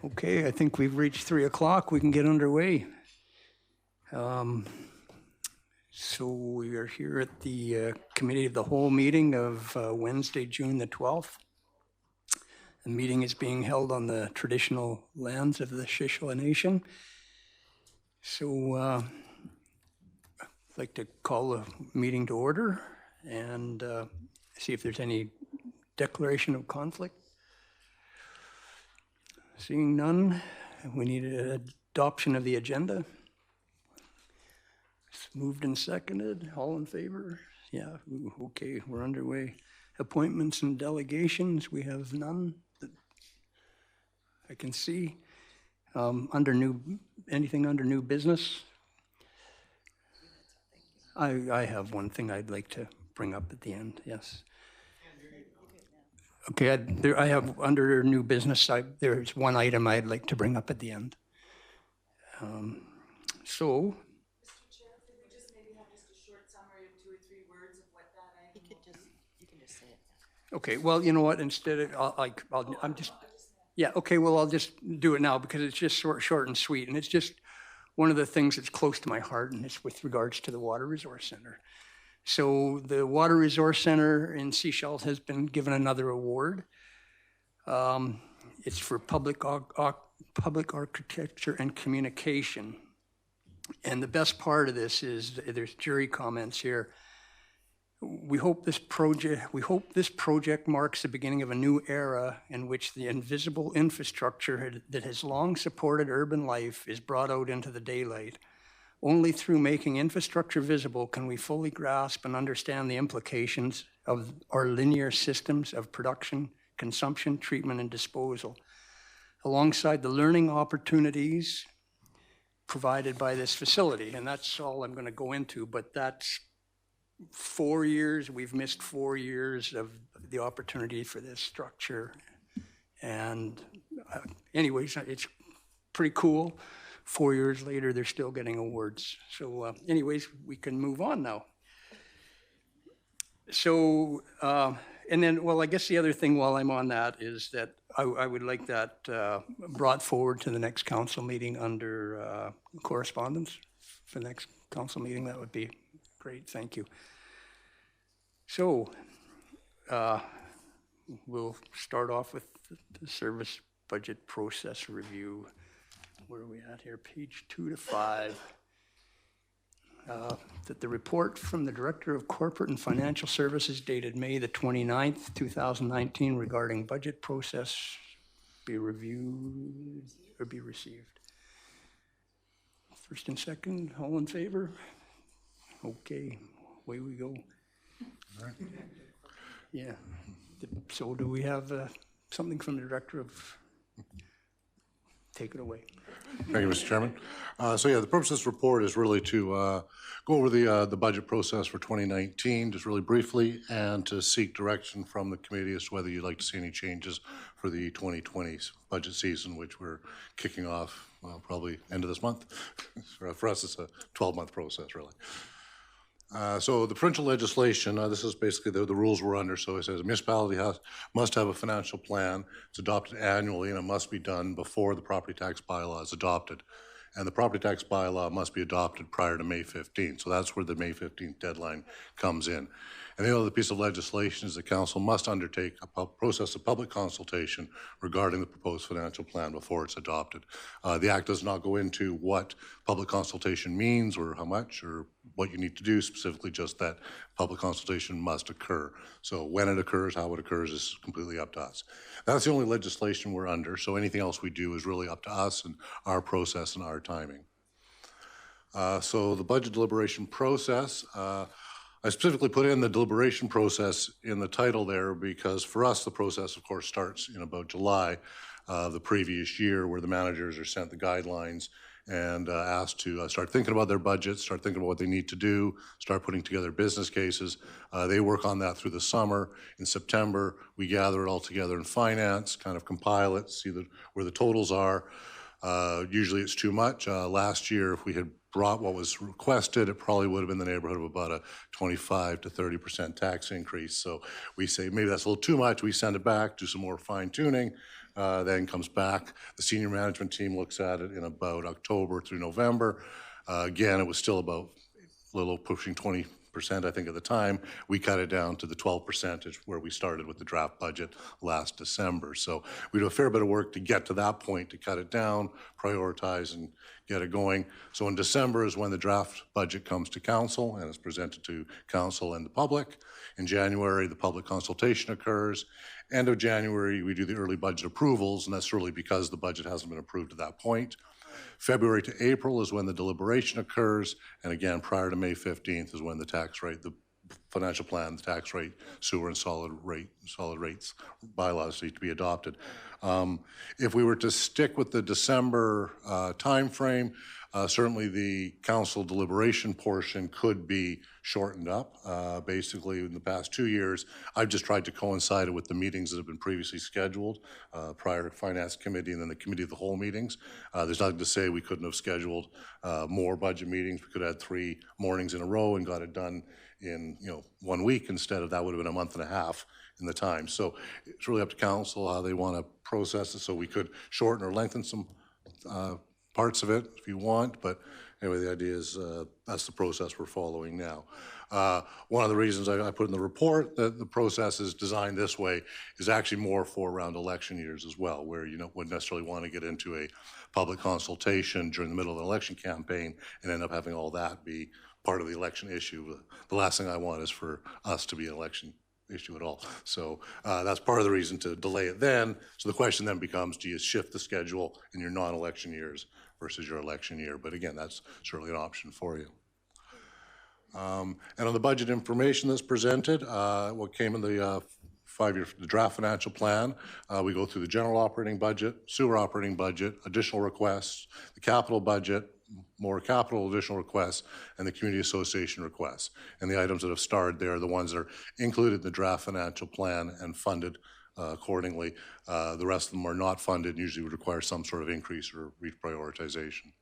Okay, I think we've reached 3 o'clock. We can get underway. So we are here at the Committee of the Whole meeting of Wednesday, June the 12th. The meeting is being held on the traditional lands of the Shishla Nation. So I'd like to call the meeting to order and see if there's any declaration of conflict. Seeing none, we need an adoption of the agenda. It's moved and seconded. All in favor? Yeah, okay, we're underway. Appointments and delegations, we have none that I can see. Anything under new business? I have one thing I'd like to bring up at the end, yes. Okay, I have under new business, there's one item I'd like to bring up at the end. So. Mr. Chair, could we just maybe have just a short summary of 2 or 3 words of what that item was? You can just say it. Okay, well, you know what, instead of, I'll just do it now because it's just short and sweet. And it's just one of the things that's close to my heart, and it's with regards to the Water Resource Center. So the Water Resource Center in Sechelt has been given another award. It's for public architecture and communication. And the best part of this is there's jury comments here. We hope this project marks the beginning of a new era in which the invisible infrastructure that has long supported urban life is brought out into the daylight. Only through making infrastructure visible can we fully grasp and understand the implications of our linear systems of production, consumption, treatment, and disposal, alongside the learning opportunities provided by this facility. And that's all I'm going to go into, but that's 4 years. We've missed 4 years of the opportunity for this structure. And anyways, it's pretty cool. 4 years later, they're still getting awards. So anyways, we can move on now. So, and then, well, I guess the other thing while I'm on that is that I would like that brought forward to the next council meeting under correspondence for the next council meeting. That would be great, thank you. So we'll start off with the service budget process review. Where are we at here? Page 2 to 5. That the report from the Director of Corporate and Financial Services dated May the 29th, 2019 regarding budget process be reviewed or be received. First and second, all in favor? Okay, away we go. All right. Yeah, so do we have something from the Director of, take it away. Thank you, Mr. Chairman. The purpose of this report is really to go over the budget process for 2019, just really briefly, and to seek direction from the committee as to whether you'd like to see any changes for the 2020 budget season, which we're kicking off, probably end of this month. For us, it's a 12-month process, really. So the provincial legislation, this is basically the rules we're under. So it says a municipality must have a financial plan. It's adopted annually, and it must be done before the property tax bylaw is adopted. And the property tax bylaw must be adopted prior to May 15th. So that's where the May 15th deadline comes in. And the other piece of legislation is the council must undertake a process of public consultation regarding the proposed financial plan before it's adopted. The Act does not go into what public consultation means or how much or what you need to do, specifically just that public consultation must occur. So when it occurs, how it occurs is completely up to us. That's the only legislation we're under, so anything else we do is really up to us and our process and our timing. So the budget deliberation process, I specifically put in the deliberation process in the title there because for us the process of course starts in about July of the previous year, where the managers are sent the guidelines and asked to start thinking about their budgets, start thinking about what they need to do, start putting together business cases. They work on that through the summer. In September, we gather it all together in finance, kind of compile it, see where the totals are. Usually it's too much. Last year, if we had brought what was requested, it probably would have been in the neighborhood of about a 25 to 30% tax increase. So we say maybe that's a little too much. We send it back, do some more fine tuning, then comes back. The senior management team looks at it in about October through November. Again, it was still about a little pushing 20%, I think, at the time. We cut it down to the 12% where we started with the draft budget last December. So we do a fair bit of work to get to that point, to cut it down, prioritize, and get it going. So in December is when the draft budget comes to council and is presented to council and the public. In January, the public consultation occurs. End of January, we do the early budget approvals, and that's really because the budget hasn't been approved at that point. February to April is when the deliberation occurs, and again, prior to May 15th is when the tax rate, the financial plan, the tax rate, sewer and solid rates bylaws need to be adopted. If we were to stick with the December timeframe, certainly the council deliberation portion could be shortened up. Basically, in the past 2 years, I've just tried to coincide it with the meetings that have been previously scheduled prior to Finance Committee and then the Committee of the Whole meetings. There's nothing to say we couldn't have scheduled more budget meetings. We could have had 3 mornings in a row and got it done in 1 week instead of that would have been a month and a half in the time. So it's really up to council how they want to process it. So we could shorten or lengthen some parts of it if you want, but anyway, the idea is that's the process we're following now. One of the reasons I put in the report that the process is designed this way is actually more for around election years as well, where you wouldn't necessarily want to get into a public consultation during the middle of an election campaign and end up having all that be part of the election issue. The last thing I want is for us to be an election issue at all. So that's part of the reason to delay it then. So the question then becomes, do you shift the schedule in your non-election years versus your election year? But again, that's certainly an option for you. And on the budget information that's presented, what came in the the draft financial plan, we go through the general operating budget, sewer operating budget, additional requests, the capital budget, more capital additional requests, and the community association requests. And the items that have starred there are the ones that are included in the draft financial plan and funded accordingly. The rest of them are not funded and usually would require some sort of increase or reprioritization.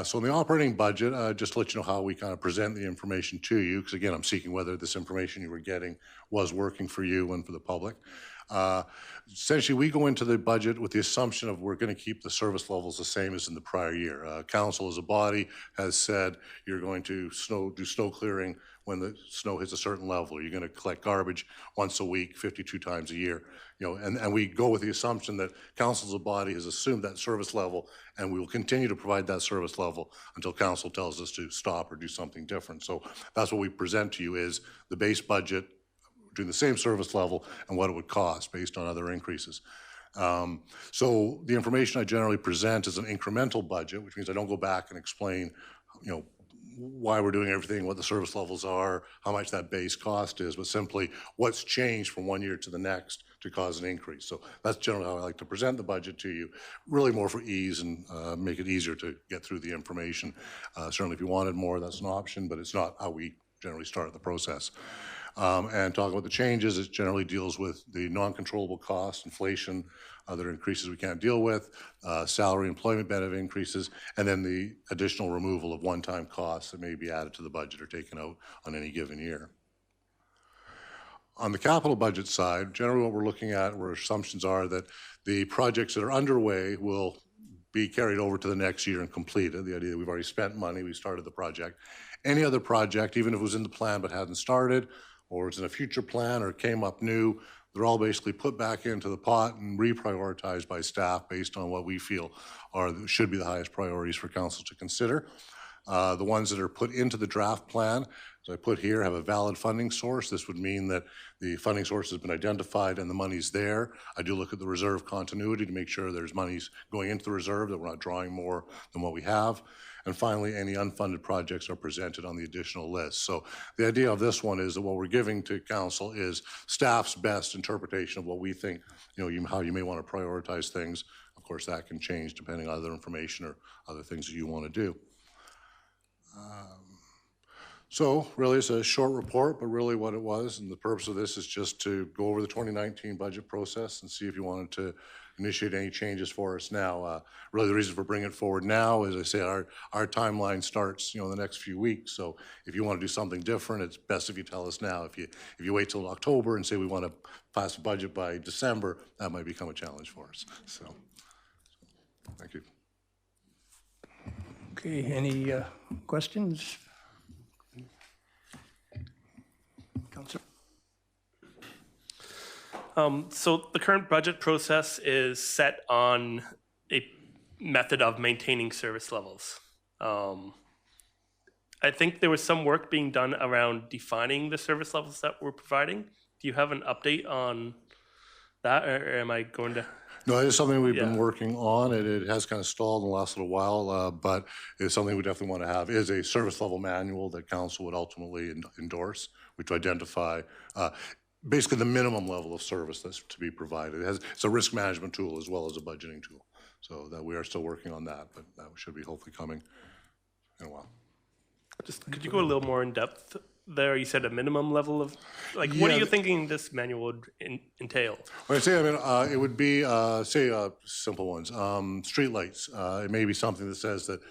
So in the operating budget, just to let you know how we kind of present the information to you, because again, I'm seeking whether this information you were getting was working for you and for the public. Essentially, we go into the budget with the assumption of we're going to keep the service levels the same as in the prior year. Council as a body has said you're going to do snow clearing when the snow hits a certain level, or you're going to collect garbage once a week, 52 times a year. And we go with the assumption that council as a body has assumed that service level, and we will continue to provide that service level until council tells us to stop or do something different. So that's what we present to you is the base budget, doing the same service level and what it would cost based on other increases. So the information I generally present is an incremental budget, which means I don't go back and explain, why we're doing everything, what the service levels are, how much that base cost is, but simply what's changed from one year to the next to cause an increase. So that's generally how I like to present the budget to you, really more for ease and make it easier to get through the information. Certainly if you wanted more, that's an option, but it's not how we generally start the process. And talk about the changes, it generally deals with the non-controllable costs, inflation, other increases we can't deal with, salary employment benefit increases, and then the additional removal of one-time costs that may be added to the budget or taken out on any given year. On the capital budget side, generally what we're looking at, where assumptions are that the projects that are underway will be carried over to the next year and completed. The idea that we've already spent money, we started the project. Any other project, even if it was in the plan but hadn't started, or it's in a future plan or came up new, they're all basically put back into the pot and reprioritized by staff based on what we feel should be the highest priorities for council to consider. The ones that are put into the draft plan, as I put here, have a valid funding source. This would mean that the funding source has been identified and the money's there. I do look at the reserve continuity to make sure there's monies going into the reserve, that we're not drawing more than what we have. And finally, any unfunded projects are presented on the additional list. So the idea of this one is that what we're giving to council is staff's best interpretation of what we think, how you may want to prioritize things. Of course, that can change depending on other information or other things that you want to do. So really it's a short report, but really what it was, and the purpose of this is just to go over the 2019 budget process and see if you wanted to initiate any changes for us now. Really, the reason for bringing it forward now is, I say, our timeline starts, the next few weeks. So if you want to do something different, it's best if you tell us now. If you wait till October and say we want to pass a budget by December, that might become a challenge for us. So, thank you. Okay, any questions? Councillor? So the current budget process is set on a method of maintaining service levels. I think there was some work being done around defining the service levels that we're providing. Do you have an update on that, or am I going to? No, it is something we've been working on. It has kind of stalled in the last little while, but it's something we definitely want to have. It is a service level manual that council would ultimately endorse, which would identify basically the minimum level of service that's to be provided. It's a risk management tool as well as a budgeting tool. So that we are still working on that, but that should be hopefully coming in a while. Just could you go a little more in depth there? You said a minimum level of, like, what are you thinking this manual would entail? When I say, it would be, simple ones. Street lights. It may be something that says that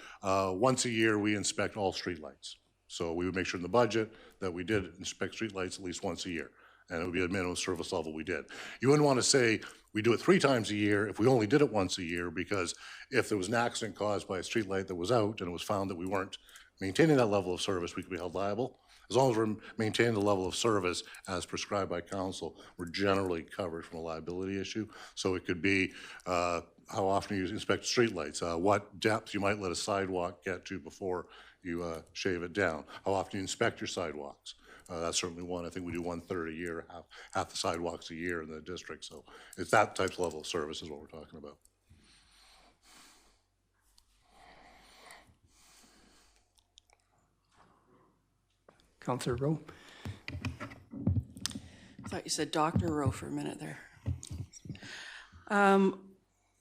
once a year we inspect all street lights. So we would make sure in the budget that we did inspect street lights at least once a year. And it would be a minimum service level we did. You wouldn't want to say we do it 3 times a year if we only did it once a year, because if there was an accident caused by a street light that was out and it was found that we weren't maintaining that level of service, we could be held liable. As long as we're maintaining the level of service as prescribed by council, we're generally covered from a liability issue. So it could be how often you inspect streetlights, what depth you might let a sidewalk get to before you shave it down, how often you inspect your sidewalks. That's certainly one. I think we do 1/3 a year, half the sidewalks a year in the district. So it's that type of level of service is what we're talking about. Councillor Rowe? I thought you said Dr. Rowe for a minute there.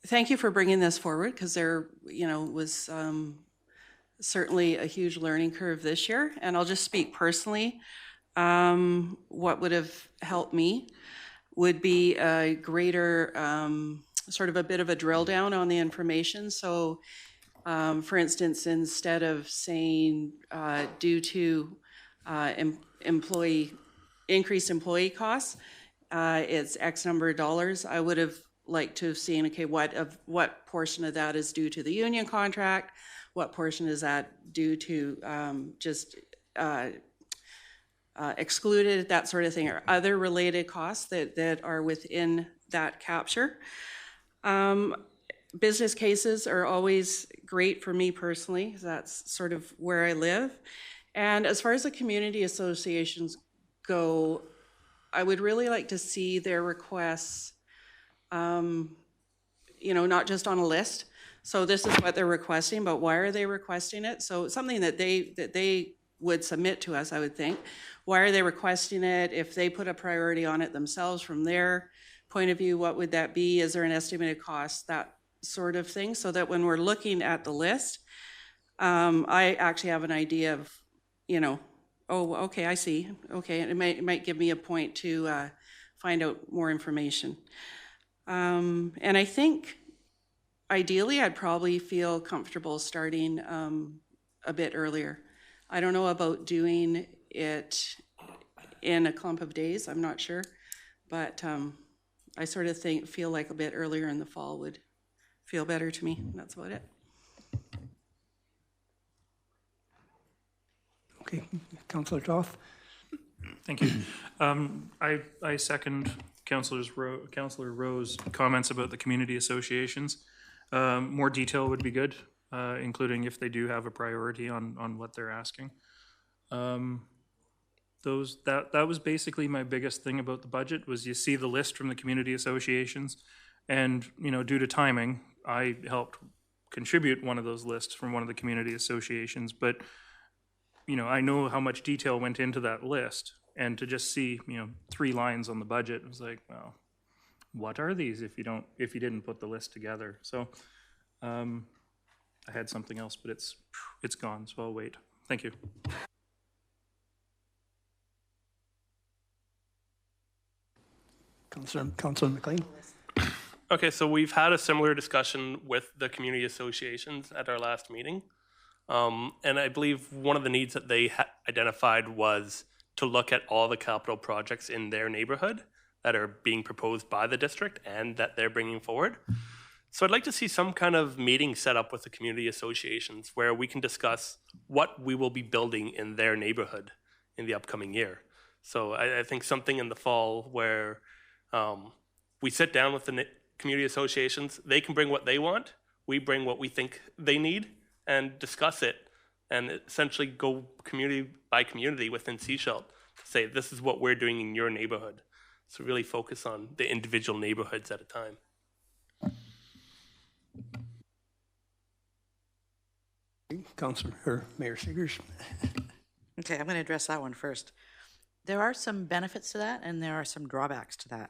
Thank you for bringing this forward, because there, was certainly a huge learning curve this year. And I'll just speak personally. What would have helped me would be a greater, sort of a bit of a drill down on the information. So, for instance, instead of saying due to increased employee costs, it's X number of dollars, I would have liked to have seen, okay, what portion of that is due to the union contract, what portion is that due to just excluded, that sort of thing, or other related costs that are within that capture. Business cases are always great for me personally. That's sort of where I live. And as far as the community associations go, I would really like to see their requests, not just on a list. So this is what they're requesting, but why are they requesting it? So something that they would submit to us, I would think. Why are they requesting it? If they put a priority on it themselves from their point of view, what would that be? Is there an estimated cost? That sort of thing. So that when we're looking at the list, I actually have an idea of, oh, okay, I see. Okay, and it might give me a point to find out more information. And I think ideally I'd probably feel comfortable starting a bit earlier. I don't know about doing it in a clump of days, I'm not sure, but I sort of feel like a bit earlier in the fall would feel better to me. That's about it. Okay, Councillor Toth? Thank you. I second Councillor Rowe's comments about the community associations. More detail would be good, including if they do have a priority on what they're asking. That was basically my biggest thing about the budget, was you see the list from the community associations, and due to timing, I helped contribute one of those lists from one of the community associations, but I know how much detail went into that list, and to just see 3 lines on the budget, it was like, well, what are these if you didn't put the list together? So I had something else, but it's gone, so I'll wait. Thank you. Councillor McLean? Okay, so we've had a similar discussion with the community associations at our last meeting. And I believe one of the needs that they identified was to look at all the capital projects in their neighborhood that are being proposed by the district and that they're bringing forward. So I'd like to see some kind of meeting set up with the community associations where we can discuss what we will be building in their neighborhood in the upcoming year. So I think something in the fall where we sit down with the community associations, they can bring what they want, we bring what we think they need, and discuss it, and essentially go community by community within Sechelt to say, this is what we're doing in your neighborhood. So really focus on the individual neighborhoods at a time. Councilor, or Mayor Siggers. Okay, I'm going to address that one first. There are some benefits to that, and there are some drawbacks to that.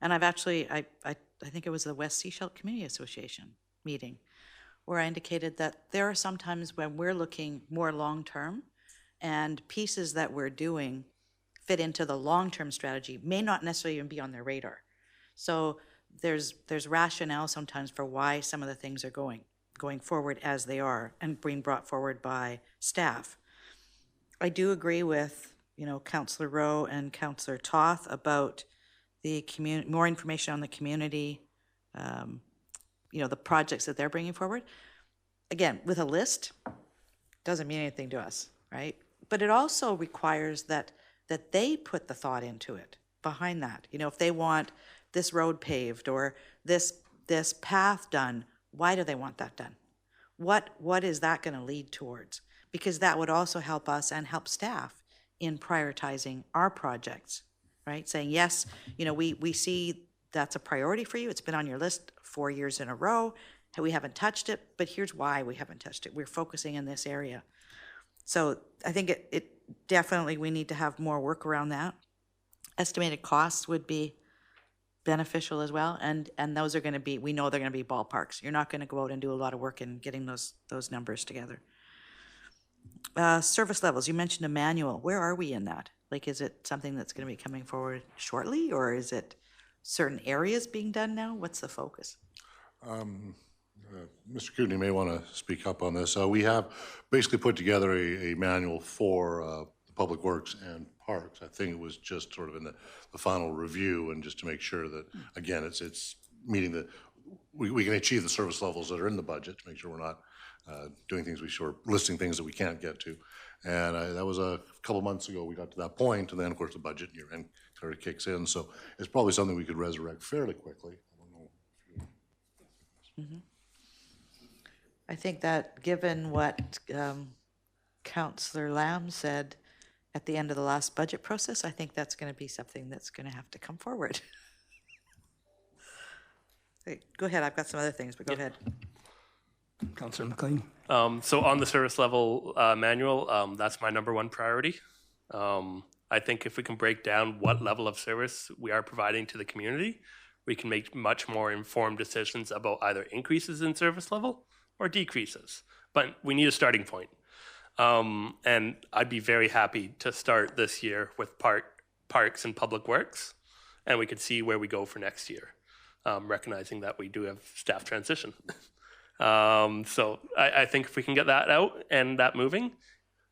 And I've actually, I think it was the West Sechelt Community Association meeting, where I indicated that there are some times when we're looking more long-term, and pieces that we're doing fit into the long-term strategy may not necessarily even be on their radar. So there's rationale sometimes for why some of the things are going forward as they are and being brought forward by staff. I do agree with, Councillor Rowe and Councillor Toth about the more information on the community, the projects that they're bringing forward. Again, with a list, doesn't mean anything to us, right? But it also requires that they put the thought into it behind that. If they want this road paved or this path done, why do they want that done? What is that going to lead towards? Because that would also help us and help staff in prioritizing our projects, right? Saying, yes, we see that's a priority for you. It's been on your list 4 years in a row. We haven't touched it, but here's why we haven't touched it. We're focusing in this area. So I think it definitely, we need to have more work around that. Estimated costs would be beneficial as well, and those are going to be, we know they're going to be ballparks. You're not going to go out and do a lot of work in getting those numbers together. Service levels, you mentioned a manual. Where are we in that? Like, is it something that's going to be coming forward shortly, or is it certain areas being done now? What's the focus? Mr. Cooney may want to speak up on this. We have basically put together a manual for Public Works and Parks. I think it was just sort of in the final review, and just to make sure that, again, it's meeting we can achieve the service levels that are in the budget, to make sure we're not doing things listing things that we can't get to. And that was a couple months ago we got to that point, and then of course the budget year end sort of kicks in. So it's probably something we could resurrect fairly quickly. I don't know if you... Mm-hmm. I think that given what Councillor Lamb said at the end of the last budget process, I think that's going to be something that's going to have to come forward. Hey, go ahead, I've got some other things, but go ahead. Councillor McLean. So on the service level manual, that's my number one priority. I think if we can break down what level of service we are providing to the community, we can make much more informed decisions about either increases in service level or decreases. But we need a starting point. And I'd be very happy to start this year with parks and public works, and we could see where we go for next year, recognizing that we do have staff transition. So I think if we can get that out and that moving,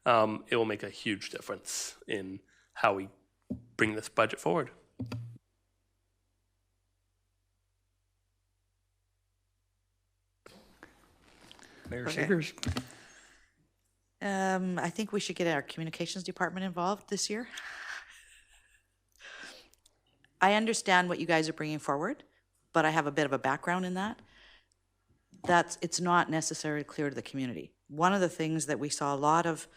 it will make a huge difference in how we bring this budget forward. Mayor Okay. Siggers. I think we should get our communications department involved this year. I understand what you guys are bringing forward, but I have a bit of a background in that. It's not necessarily clear to the community. One of the things that we saw a lot of,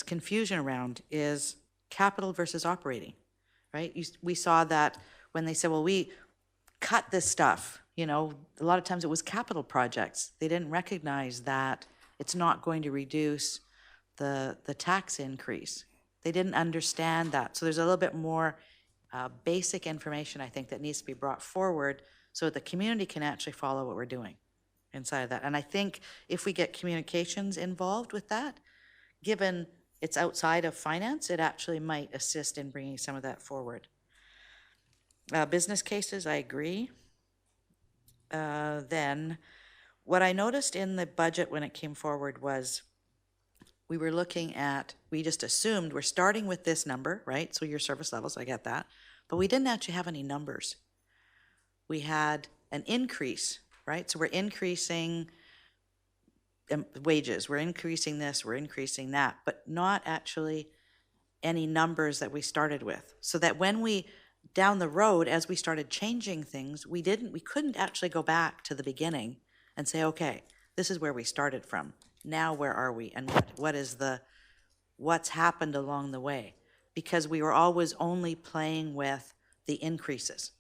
confusion around is capital versus operating, right? We saw that when they said, well, we cut this stuff, a lot of times it was capital projects. They didn't recognize that it's not going to reduce the tax increase. They didn't understand that. So there's a little bit more basic information, I think, that needs to be brought forward so that the community can actually follow what we're doing inside of that. And I think if we get communications involved with that, given it's outside of finance, it actually might assist in bringing some of that forward. Business cases, I agree. Then, what I noticed in the budget when it came forward was we were looking at, we just assumed we're starting with this number, right? So your service levels, I get that. But we didn't actually have any numbers. We had an increase, right? So we're increasing wages, we're increasing this, we're increasing that, but not actually any numbers that we started with. So that when we, down the road, as we started changing things, we couldn't actually go back to the beginning and say, okay, this is where we started from. Now where are we? And what's happened along the way? Because we were always only playing with the increases.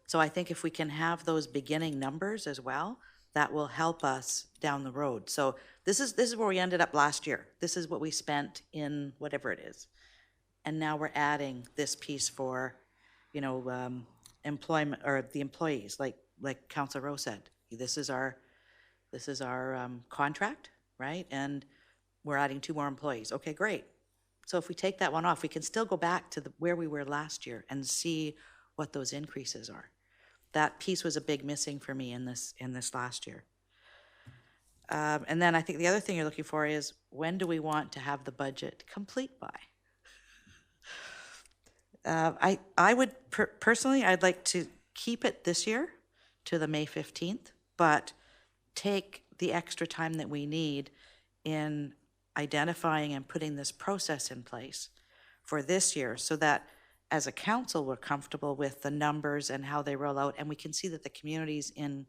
So I think if we can have those beginning numbers as well, that will help us down the road. So this is where we ended up last year. This is what we spent in whatever it is. And now we're adding this piece for, employment, or the employees, like Councilor Rowe said. This is our contract, right? And we're adding 2 more employees. Okay, great. So if we take that one off, we can still go back to where we were last year and see what those increases are. That piece was a big missing for me in this last year. And then I think the other thing you're looking for is, when do we want to have the budget complete by? I would personally, I'd like to keep it this year to the May 15th, but take the extra time that we need in identifying and putting this process in place for this year, so that as a council, we're comfortable with the numbers and how they roll out, and we can see that the community's in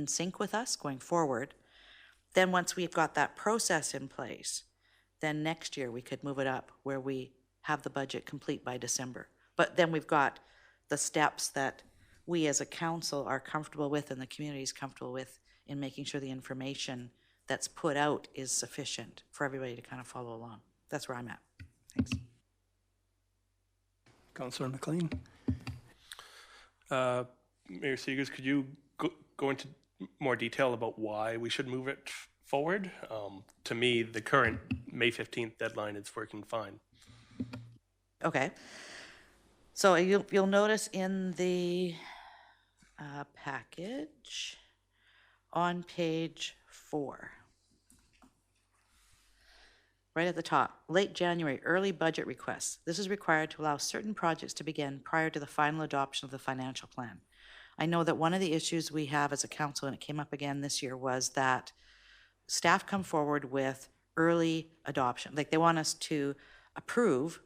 sync with us going forward. Then once we've got that process in place, then next year we could move it up where we have the budget complete by December. But then we've got the steps that we as a council are comfortable with and the community is comfortable with in making sure the information that's put out is sufficient for everybody to kind of follow along. That's where I'm at. Thanks. Councillor McLean. Mayor Seegers, could you go into more detail about why we should move it forward? To me, the current May 15th deadline is working fine. Okay. So you'll notice in the package on page 4, right at the top, late January, early budget requests. This is required to allow certain projects to begin prior to the final adoption of the financial plan. I know that one of the issues we have as a council, and it came up again this year, was that staff come forward with early adoption. Like, they want us to approve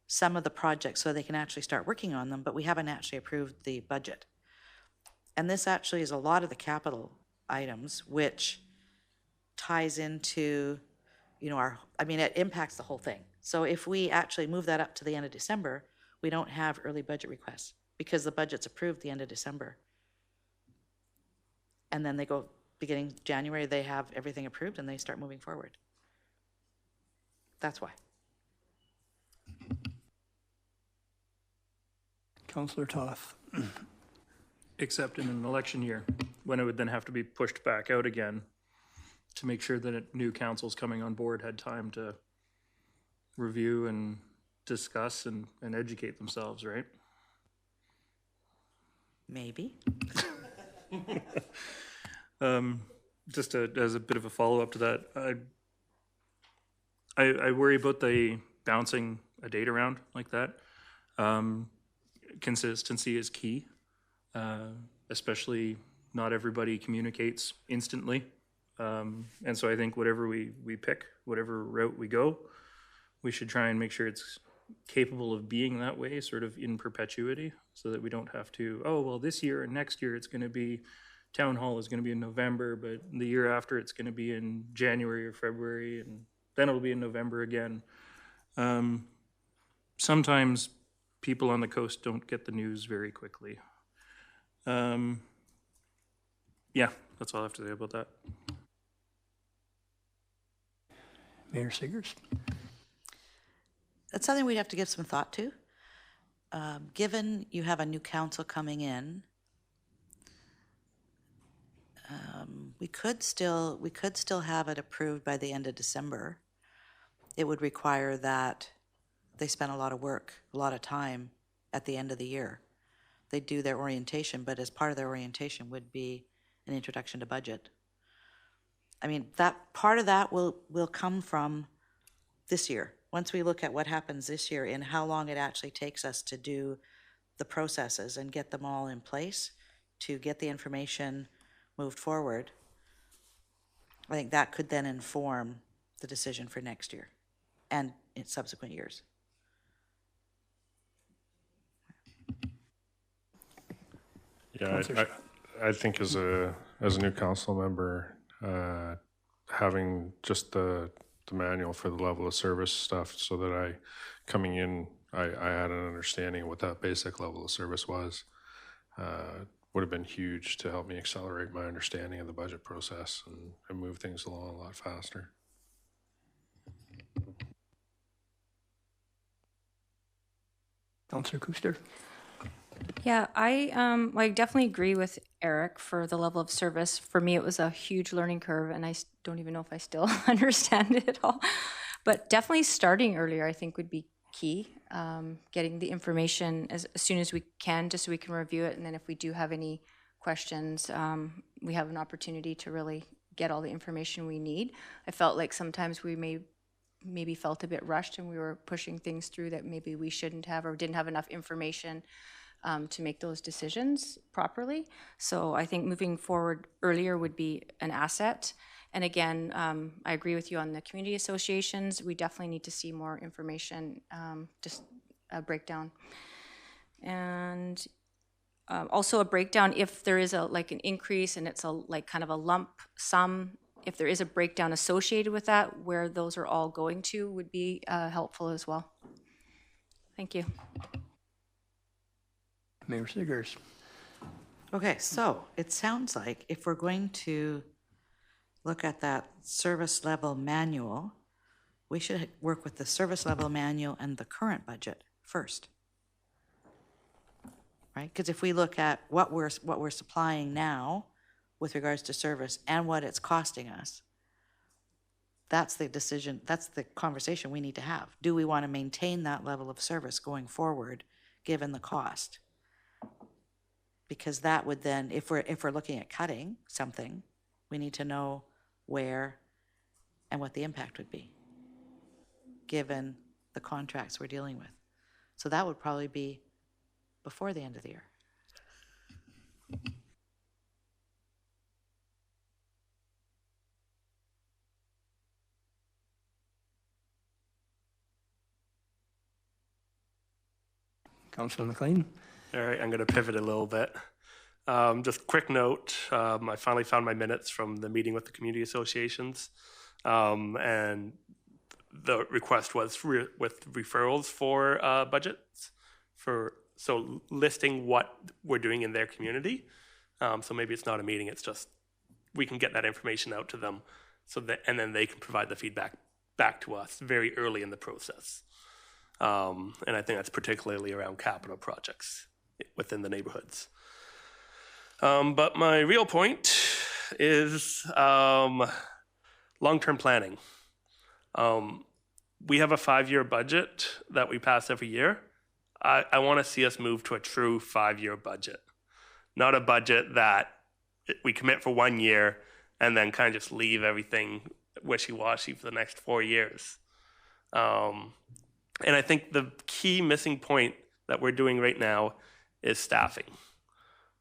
some of the projects so they can actually start working on them, but we haven't actually approved the budget. And this actually is a lot of the capital items, which ties into, it impacts the whole thing. So if we actually move that up to the end of December, we don't have early budget requests because the budget's approved the end of December. And then they go, beginning January, they have everything approved and they start moving forward. That's why. Councillor Toth. Except in an election year, when it would then have to be pushed back out again to make sure that new councils coming on board had time to review and discuss and educate themselves, right? Maybe. Just as a bit of a follow-up to that, I worry about the bouncing a date around like that. Consistency is key, especially not everybody communicates instantly. And so I think whatever we pick, whatever route we go, we should try and make sure it's capable of being that way, sort of in perpetuity, so that we don't have to, oh, well, this year and next year it's going to be, town hall is going to be in November, but the year after it's going to be in January or February, and then it'll be in November again. Sometimes people on the coast don't get the news very quickly. Yeah, that's all I have to say about that. Mayor Seegers. That's something we'd have to give some thought to. Given you have a new council coming in, we could still have it approved by the end of December. It would require that they spend a lot of work, a lot of time at the end of the year. they do their orientation, but as part of their orientation would be an introduction to budget. I mean, that part of that will come from this year. Once we look at what happens this year and how long it actually takes us to do the processes and get them all in place to get the information moved forward, I think that could then inform the decision for next year and in subsequent years. Yeah, I think as a new council member, having just the manual for the level of service stuff, so that coming in, I had an understanding of what that basic level of service was, would have been huge to help me accelerate my understanding of the budget process and move things along a lot faster. Councillor Kuster? Yeah, I definitely agree with Eric for the level of service. For me, it was a huge learning curve, and I don't even know if I still understand it at all. But definitely starting earlier, I think, would be key. Getting the information as soon as we can, just so we can review it, and then if we do have any questions, we have an opportunity to really get all the information we need. I felt like sometimes we maybe felt a bit rushed, and we were pushing things through that maybe we shouldn't have, or didn't have enough information to make those decisions properly. So I think moving forward earlier would be an asset. And again, I agree with you on the community associations. We definitely need to see more information, just a breakdown. And also a breakdown if there is an increase and it's kind of a lump sum. If there is a breakdown associated with that, where those are all going to would be helpful as well. Thank you. Mayor Siggers. Okay, so it sounds like if we're going to look at that service level manual, we should work with the service level manual and the current budget first. Right? Because if we look at what we're supplying now with regards to service and what it's costing us, that's the decision, that's the conversation we need to have. Do we want to maintain that level of service going forward, given the cost? Because that would then, if we're looking at cutting something, we need to know where and what the impact would be, given the contracts we're dealing with. So that would probably be before the end of the year. Councillor McLean? All right, I'm going to pivot a little bit. Just quick note, I finally found my minutes from the meeting with the community associations, and the request was with referrals for budgets, so listing what we're doing in their community. So maybe it's not a meeting, it's just we can get that information out to them, and then they can provide the feedback back to us very early in the process. And I think that's particularly around capital projects within the neighborhoods. But my real point is long-term planning. We have a 5-year budget that we pass every year. I want to see us move to a true 5-year budget, not a budget that we commit for 1 year and then kind of just leave everything wishy-washy for the next 4 years. And I think the key missing point that we're doing right now is staffing.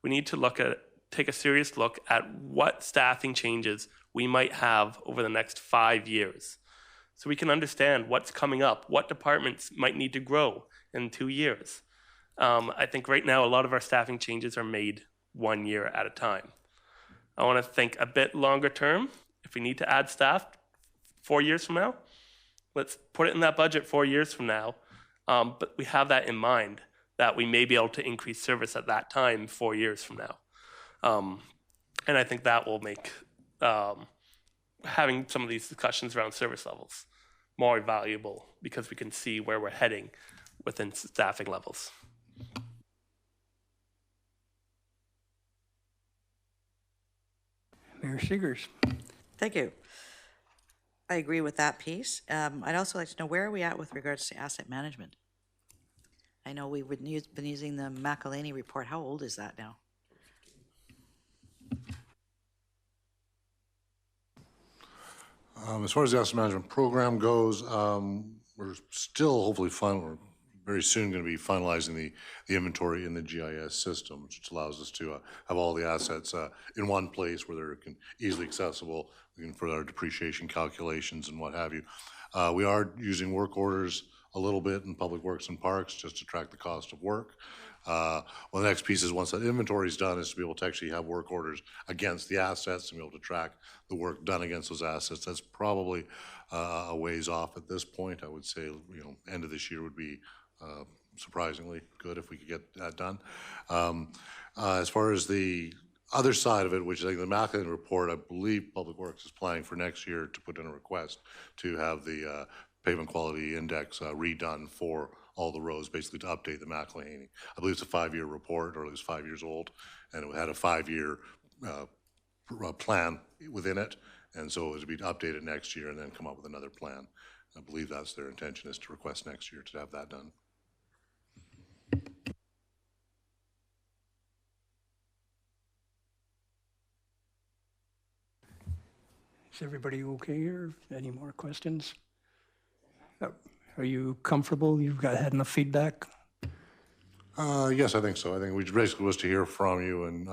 We need to take a serious look at what staffing changes we might have over the next 5 years, so we can understand what's coming up, what departments might need to grow in 2 years. I think right now a lot of our staffing changes are made 1 year at a time. I want to think a bit longer term. If we need to add staff 4 years from now, let's put it in that budget 4 years from now. But we have that in mind, that we may be able to increase service at that time 4 years from now. And I think that will make having some of these discussions around service levels more valuable, because we can see where we're heading within staffing levels. Mayor Siggers. Thank you. I agree with that piece. I'd also like to know, where are we at with regards to asset management? I know we've been using the McElhaney report. How old is that now? As far as the asset management program goes, we're still hopefully we're very soon going to be finalizing the inventory in the GIS system, which allows us to have all the assets in one place where they're easily accessible for our depreciation calculations and what have you. We are using work orders a little bit in public works and parks just to track the cost of work. Well, the next piece is once that inventory is done is to be able to actually have work orders against the assets and be able to track the work done against those assets. That's probably a ways off at this point. I would say, end of this year would be surprisingly good if we could get that done. As far as the other side of it, which is like the McElhaney report, I believe Public Works is planning for next year to put in a request to have the pavement quality index redone for all the roads, basically to update the McElhaney. I believe it's a 5-year report, or at least 5 years old, and it had a 5-year plan within it, and so it was to be updated next year and then come up with another plan. I believe that's their intention, is to request next year to have that done. Is everybody okay here? Any more questions? Are you comfortable? You've had enough feedback? Yes, I think so. I think we basically was to hear from you, and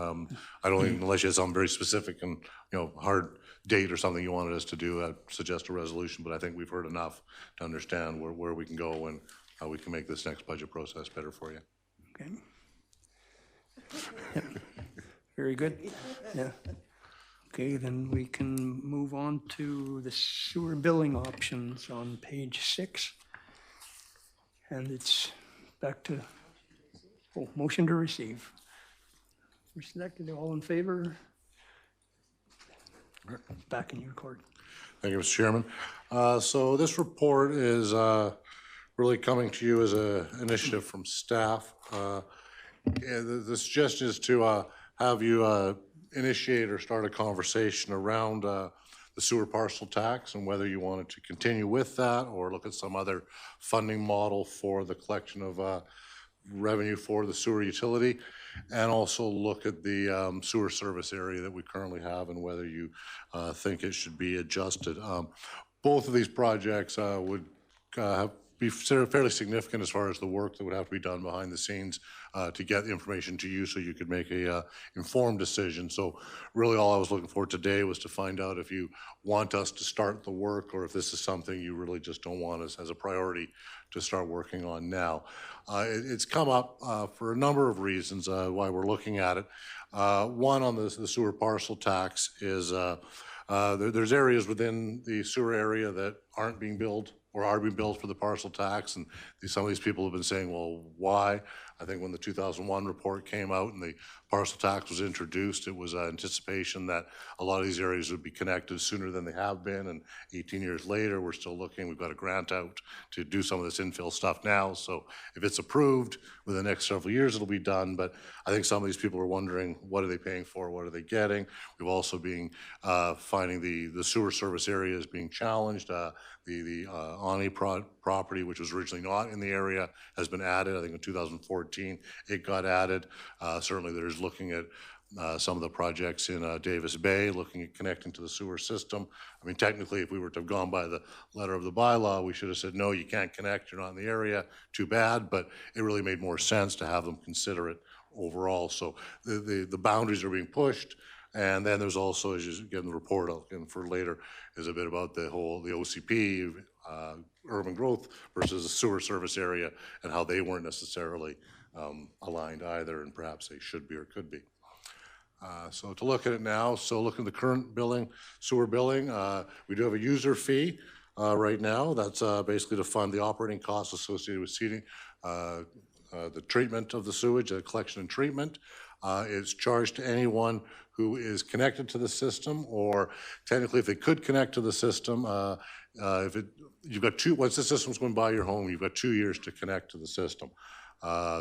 I don't even, unless you had something very specific and hard date or something you wanted us to do, I'd suggest a resolution. But I think we've heard enough to understand where we can go and how we can make this next budget process better for you. Okay. Yeah. Very good. Yeah. Okay, then we can move on to the sewer billing options on page 6. And it's back to, motion to receive. Selected, all in favor? Back in your court. Thank you, Mr. Chairman. So this report is really coming to you as an initiative from staff. The suggestion is to have you initiate or start a conversation around the sewer parcel tax and whether you wanted to continue with that or look at some other funding model for the collection of revenue for the sewer utility, and also look at the sewer service area that we currently have and whether you think it should be adjusted. Both of these projects would be fairly significant as far as the work that would have to be done behind the scenes to get the information to you so you could make a informed decision. So really all I was looking for today was to find out if you want us to start the work or if this is something you really just don't want us as a priority to start working on now. It's come up for a number of reasons why we're looking at it. One on the sewer parcel tax is there's areas within the sewer area that aren't being billed or are being billed for the parcel tax, and some of these people have been saying, well, why? I think when the 2001 report came out and the parcel tax was introduced, it was anticipation that a lot of these areas would be connected sooner than they have been, and 18 years later, we're still looking. We've got a grant out to do some of this infill stuff now, so if it's approved, within the next several years, it'll be done, but I think some of these people are wondering, what are they paying for? What are they getting? We've also been finding the sewer service areas being challenged. The Ani property, which was originally not in the area, has been added. I think in 2014 it got added. Certainly there's looking at some of the projects in Davis Bay, looking at connecting to the sewer system. I mean, technically, if we were to have gone by the letter of the bylaw, we should have said, no, you can't connect, you're not in the area, too bad, but it really made more sense to have them consider it overall. So the boundaries are being pushed. And then there's also, as you get in the report, and for later, is a bit about the OCP, urban growth versus the sewer service area, and how they weren't necessarily aligned either, and perhaps they should be or could be. So to look at it now, so looking at the current billing, sewer billing, we do have a user fee right now. That's basically to fund the operating costs associated with seeding, the treatment of the sewage, the collection and treatment. It's charged to anyone who is connected to the system, or technically if they could connect to the system, you've got once the system's going by your home, you've got 2 years to connect to the system.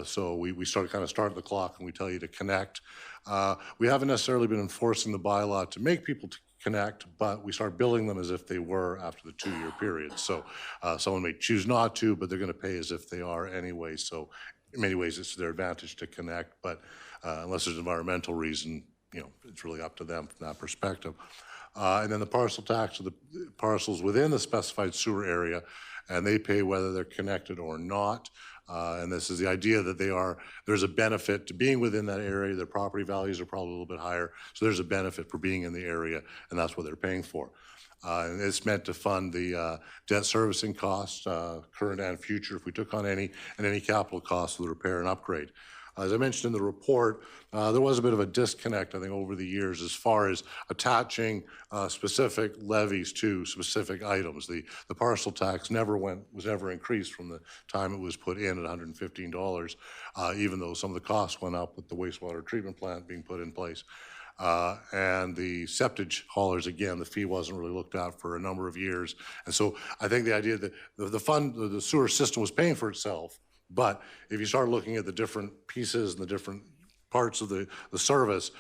So we start the clock and we tell you to connect. We haven't necessarily been enforcing the bylaw to make people connect, but we start billing them as if they were after the 2-year period. So someone may choose not to, but they're going to pay as if they are anyway. So in many ways, it's to their advantage to connect, but unless there's an environmental reason, it's really up to them from that perspective. And then the parcel tax are the parcels within the specified sewer area, and they pay whether they're connected or not. And this is the idea that there's a benefit to being within that area. Their property values are probably a little bit higher, so there's a benefit for being in the area, and that's what they're paying for. And it's meant to fund the debt servicing costs, current and future, if we took on any capital costs for the repair and upgrade. As I mentioned in the report, there was a bit of a disconnect, I think, over the years as far as attaching specific levies to specific items. The parcel tax was never increased from the time it was put in at $115, even though some of the costs went up with the wastewater treatment plant being put in place. And the septage haulers, again, the fee wasn't really looked at for a number of years. And so I think the idea that the sewer system was paying for itself, but if you start looking at the different pieces and the different parts of the service,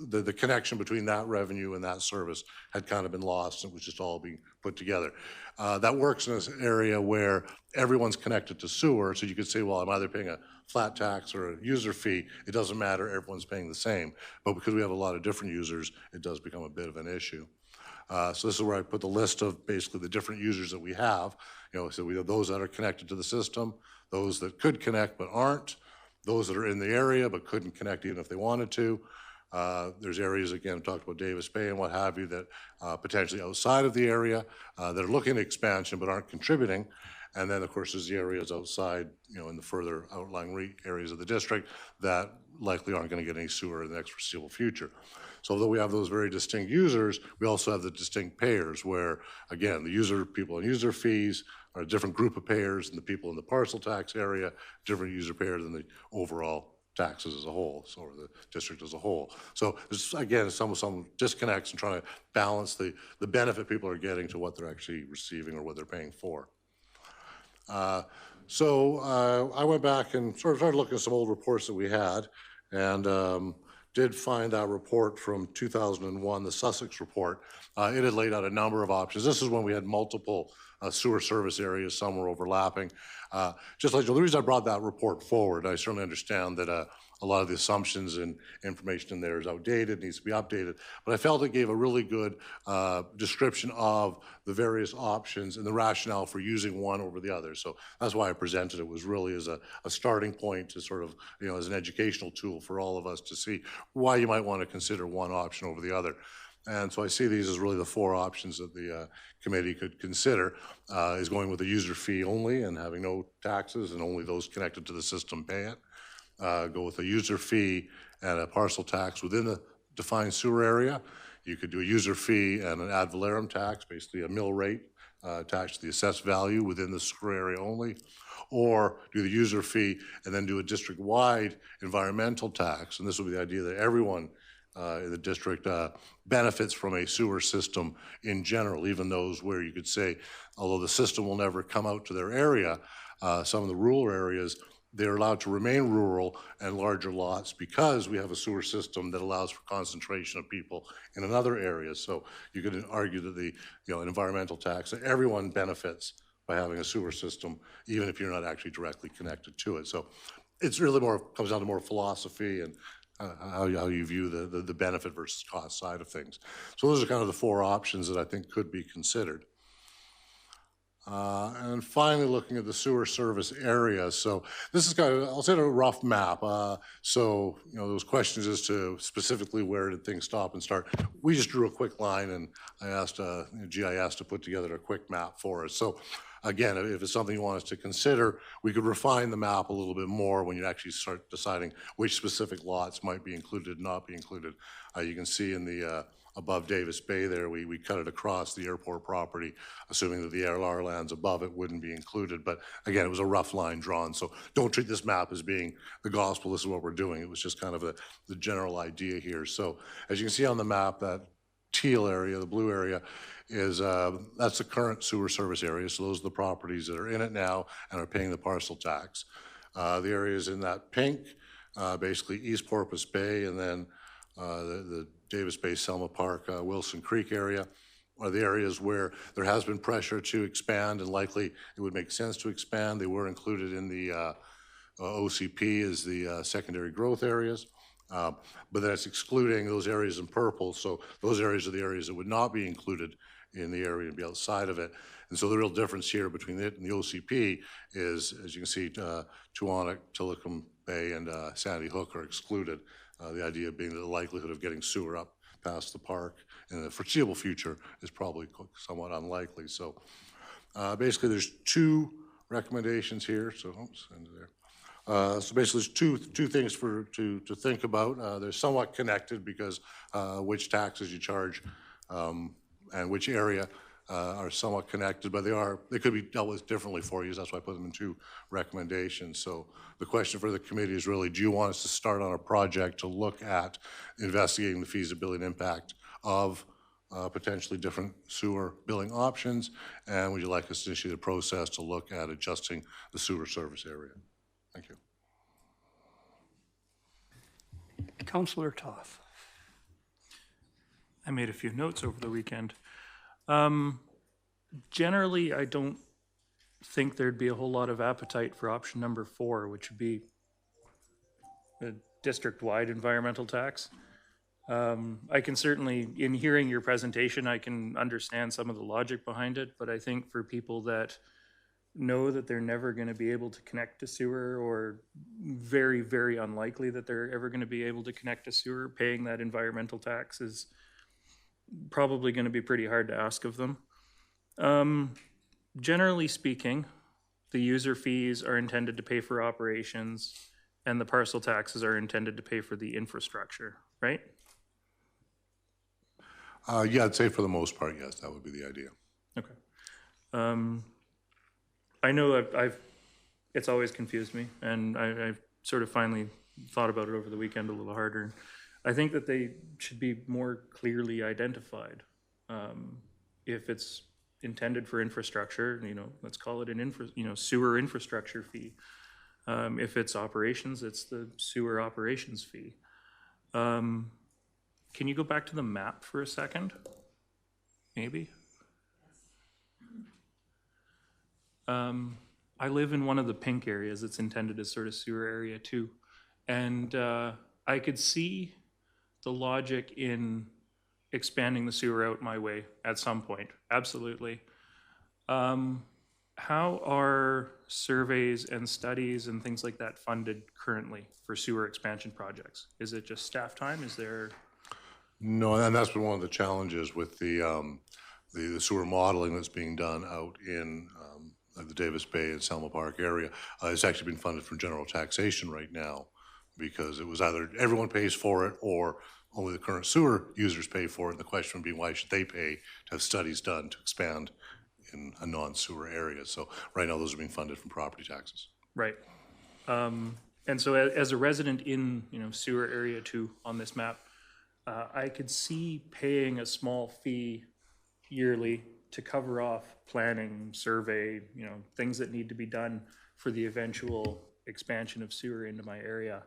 the connection between that revenue and that service had kind of been lost, and it was just all being put together. That works in this area where everyone's connected to sewer, so you could say, well, I'm either paying a flat tax or a user fee. It doesn't matter, everyone's paying the same. But because we have a lot of different users, it does become a bit of an issue. So this is where I put the list of basically the different users that we have. So we have those that are connected to the system, those that could connect but aren't, those that are in the area but couldn't connect even if they wanted to. There's areas, again, talked about Davis Bay and what have you, that potentially outside of the area that are looking at expansion but aren't contributing. And then, of course, there's the areas outside, in the further outlying areas of the district that likely aren't going to get any sewer in the next foreseeable future. So although we have those very distinct users, we also have the distinct payers where, again, the people on user fees are a different group of payers than the people in the parcel tax area, different user payers than the overall taxes as a whole, or the district as a whole. So there's, again, some disconnects in trying to balance the benefit people are getting to what they're actually receiving or what they're paying for. So I went back and sort of started looking at some old reports that we had, and did find that report from 2001, the Sussex report. It had laid out a number of options. This is when we had multiple sewer service areas, some were overlapping. Just like the reason I brought that report forward, I certainly understand that a lot of the assumptions and information in there is outdated, needs to be updated, but I felt it gave a really good description of the various options and the rationale for using one over the other. So that's why I presented it, was really as a starting point to sort of, as an educational tool for all of us to see why you might want to consider one option over the other. And so I see these as really the four options that the committee could consider, is going with a user fee only and having no taxes and only those connected to the system pay it. Go with a user fee and a parcel tax within the defined sewer area. You could do a user fee and an ad valorem tax, basically a mill rate attached to the assessed value within the sewer area only, or do the user fee and then do a district-wide environmental tax. And this would be the idea that everyone in the district benefits from a sewer system in general, even those where you could say, although the system will never come out to their area, some of the rural areas, they're allowed to remain rural and larger lots because we have a sewer system that allows for concentration of people in another area. So you could argue that the an environmental tax, everyone benefits by having a sewer system, even if you're not actually directly connected to it. So it's really comes down to more philosophy and how you view the benefit versus cost side of things. So those are kind of the four options that I think could be considered. And finally, looking at the sewer service area. So this is kind of, I'll say, a rough map. So, those questions as to specifically where did things stop and start. We just drew a quick line, and I asked GIS to put together a quick map for us. So again, if it's something you want us to consider, we could refine the map a little bit more when you actually start deciding which specific lots might be included, not be included. You can see in the above Davis Bay there, we cut it across the airport property, assuming that the LR lands above it wouldn't be included. But again, it was a rough line drawn. So don't treat this map as being the gospel. This is what we're doing. It was just kind of the general idea here. So as you can see on the map, that teal area, the blue area, is that's the current sewer service area. So those are the properties that are in it now and are paying the parcel tax. The areas in that pink, basically East Porpoise Bay, and then the Davis Bay, Selma Park, Wilson Creek area are the areas where there has been pressure to expand, and likely it would make sense to expand. They were included in the OCP is the secondary growth areas. But that's excluding those areas in purple. So those areas are the areas that would not be included in the area and be outside of it. And so the real difference here between it and the OCP is, as you can see, Tuonic, Tillicum Bay, and Sandy Hook are excluded. The idea being that the likelihood of getting sewer up past the park in the foreseeable future is probably somewhat unlikely. So basically there's two recommendations here. So, oops, end there. So basically, there's two things to think about. They're somewhat connected because which taxes you charge and which area are somewhat connected, but they could be dealt with differently for you. That's why I put them in two recommendations. So the question for the committee is really, do you want us to start on a project to look at investigating the feasibility and impact of potentially different sewer billing options, and would you like us to initiate a process to look at adjusting the sewer service area? Thank you. Councillor Toth. I made a few notes over the weekend. Generally, I don't think there'd be a whole lot of appetite for option number 4, which would be a district-wide environmental tax. I can certainly, in hearing your presentation, I can understand some of the logic behind it, but I think for people that know that they're never going to be able to connect to sewer, or very, very unlikely that they're ever going to be able to connect to sewer, paying that environmental tax is probably going to be pretty hard to ask of them. Generally speaking, the user fees are intended to pay for operations, and the parcel taxes are intended to pay for the infrastructure, right? Yeah, I'd say for the most part, yes, that would be the idea. Okay. I know it's always confused me, and I've sort of finally thought about it over the weekend a little harder. I think that they should be more clearly identified. If it's intended for infrastructure, let's call it an sewer infrastructure fee. If it's operations, it's the sewer operations fee. Can you go back to the map for a second? Maybe? I live in one of the pink areas that's intended as sort of sewer area too. And I could see the logic in expanding the sewer out my way at some point, absolutely. How are surveys and studies and things like that funded currently for sewer expansion projects? Is it just staff time? Is there? No, and that's been one of the challenges with the sewer modeling that's being done out in the Davis Bay and Selma Park area. It's actually been funded from general taxation right now, because it was either everyone pays for it or only the current sewer users pay for it. And the question would be, why should they pay to have studies done to expand in a non-sewer area? So right now those are being funded from property taxes. Right. And so as a resident in sewer area 2 on this map, I could see paying a small fee yearly to cover off planning, survey, things that need to be done for the eventual expansion of sewer into my area,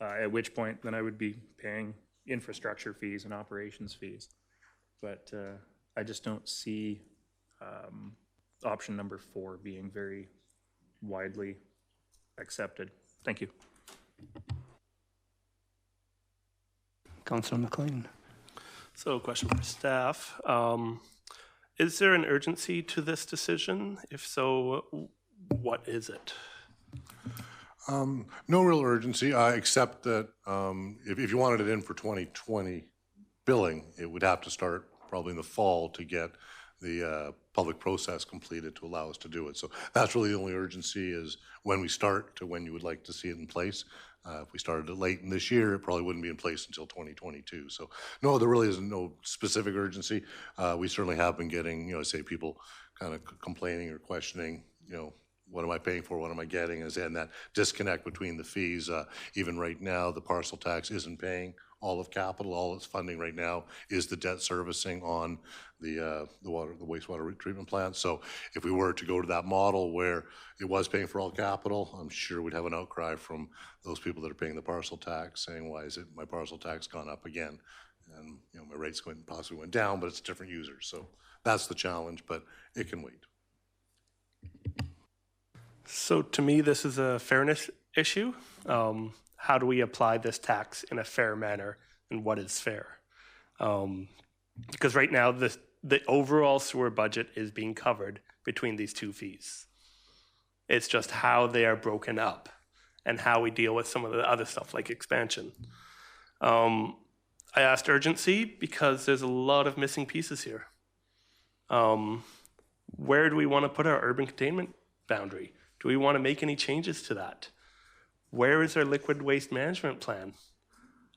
at which point then I would be paying infrastructure fees and operations fees. But I just don't see option number 4 being very widely accepted. Thank you. Councillor McLean. So a question for staff. Is there an urgency to this decision? If so, what is it? No real urgency, except that if you wanted it in for 2020 billing, it would have to start probably in the fall to get the public process completed to allow us to do it. So that's really the only urgency, is when we start to when you would like to see it in place. If we started it late in this year, it probably wouldn't be in place until 2022. So no, there really isn't no specific urgency. We certainly have been getting, say, people kind of complaining or questioning, what am I paying for? What am I getting? And that disconnect between the fees. Even right now, the parcel tax isn't paying all of capital. All it's funding right now is the debt servicing on the wastewater treatment plant. So if we were to go to that model where it was paying for all capital, I'm sure we'd have an outcry from those people that are paying the parcel tax, saying, why is it my parcel tax gone up again? And my rates possibly went down, but it's different users. So that's the challenge, but it can wait. So to me, this is a fairness issue. How do we apply this tax in a fair manner, and what is fair? Because right now, the overall sewer budget is being covered between these two fees. It's just how they are broken up and how we deal with some of the other stuff like expansion. I asked urgency because there's a lot of missing pieces here. Where do we want to put our urban containment boundary? Do we want to make any changes to that? Where is our liquid waste management plan?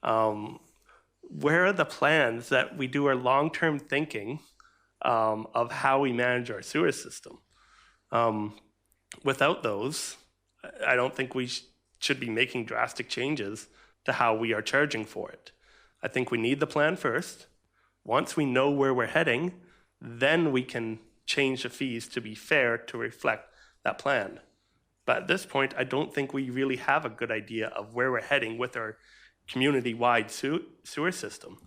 Where are the plans that we do our long-term thinking of how we manage our sewer system? Without those, I don't think we should be making drastic changes to how we are charging for it. I think we need the plan first. Once we know where we're heading, then we can change the fees to be fair to reflect that plan. But at this point, I don't think we really have a good idea of where we're heading with our community-wide sewer system.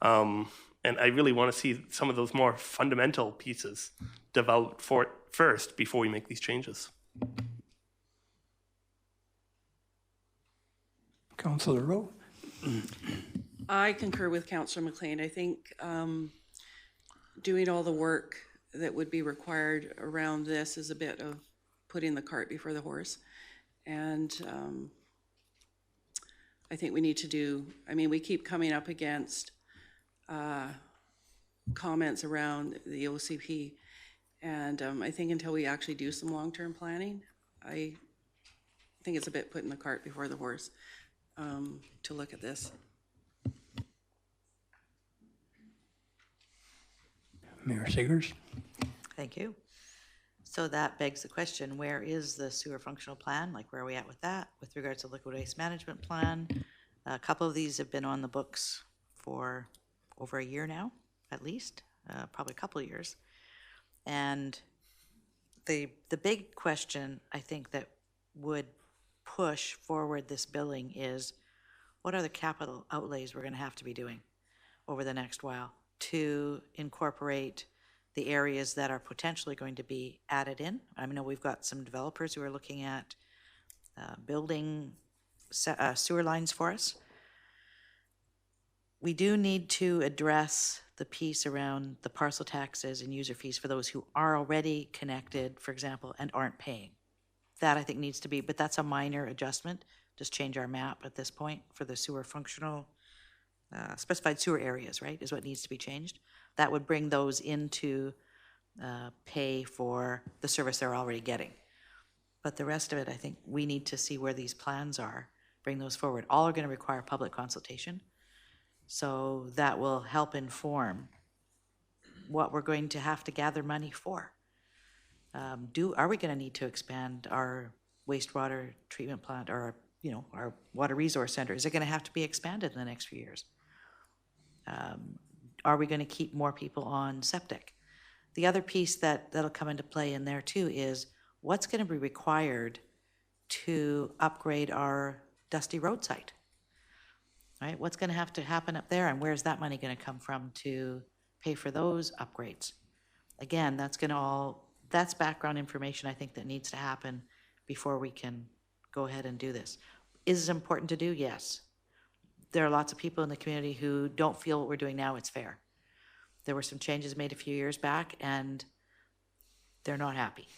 And I really want to see some of those more fundamental pieces developed first before we make these changes. Councillor Rowe? I concur with Councillor McLean. I think doing all the work that would be required around this is a bit of putting the cart before the horse. And I think we need to do, I mean, we keep coming up against comments around the OCP. And I think until we actually do some long-term planning, I think it's a bit putting the cart before the horse to look at this. Mayor Sagers? Thank you. So that begs the question, where is the sewer functional plan? Like, where are we at with that? With regards to liquid waste management plan, a couple of these have been on the books for over a year now, at least, probably a couple of years. And the big question, I think, that would push forward this billing is, what are the capital outlays we're going to have to be doing over the next while to incorporate the areas that are potentially going to be added in? I know we've got some developers who are looking at building sewer lines for us. We do need to address the piece around the parcel taxes and user fees for those who are already connected, for example, and aren't paying. That I think needs to be, but that's a minor adjustment. Just change our map at this point for the sewer functional, specified sewer areas, right, is what needs to be changed. That would bring those into pay for the service they're already getting. But the rest of it, I think we need to see where these plans are, bring those forward. All are going to require public consultation. So that will help inform what we're going to have to gather money for. Are we going to need to expand our wastewater treatment plant or, our water resource center? Is it going to have to be expanded in the next few years? Are we going to keep more people on septic? The other piece that'll come into play in there too is what's going to be required to upgrade our dusty road site, right? What's going to have to happen up there, and where's that money going to come from to pay for those upgrades? Again, that's background information I think that needs to happen before we can go ahead and do this. Is it important to do? Yes. There are lots of people in the community who don't feel what we're doing now it's fair. There were some changes made a few years back, and they're not happy.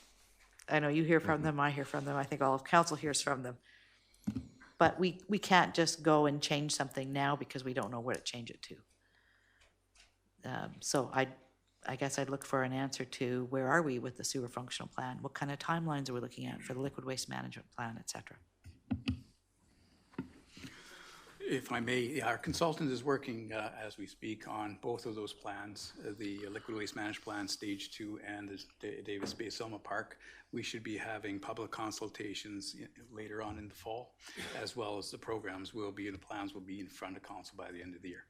I know you hear from them, I hear from them, I think all of council hears from them. But we can't just go and change something now because we don't know where to change it to. So I guess I'd look for an answer to where are we with the sewer functional plan? What kind of timelines are we looking at for the liquid waste management plan, et cetera? If I may, our consultant is working as we speak on both of those plans, the liquid waste management plan stage 2 and the Davis Bay Selma Park. We should be having public consultations later on in the fall, as well as the programs will be, and the plans will be in front of council by the end of the year.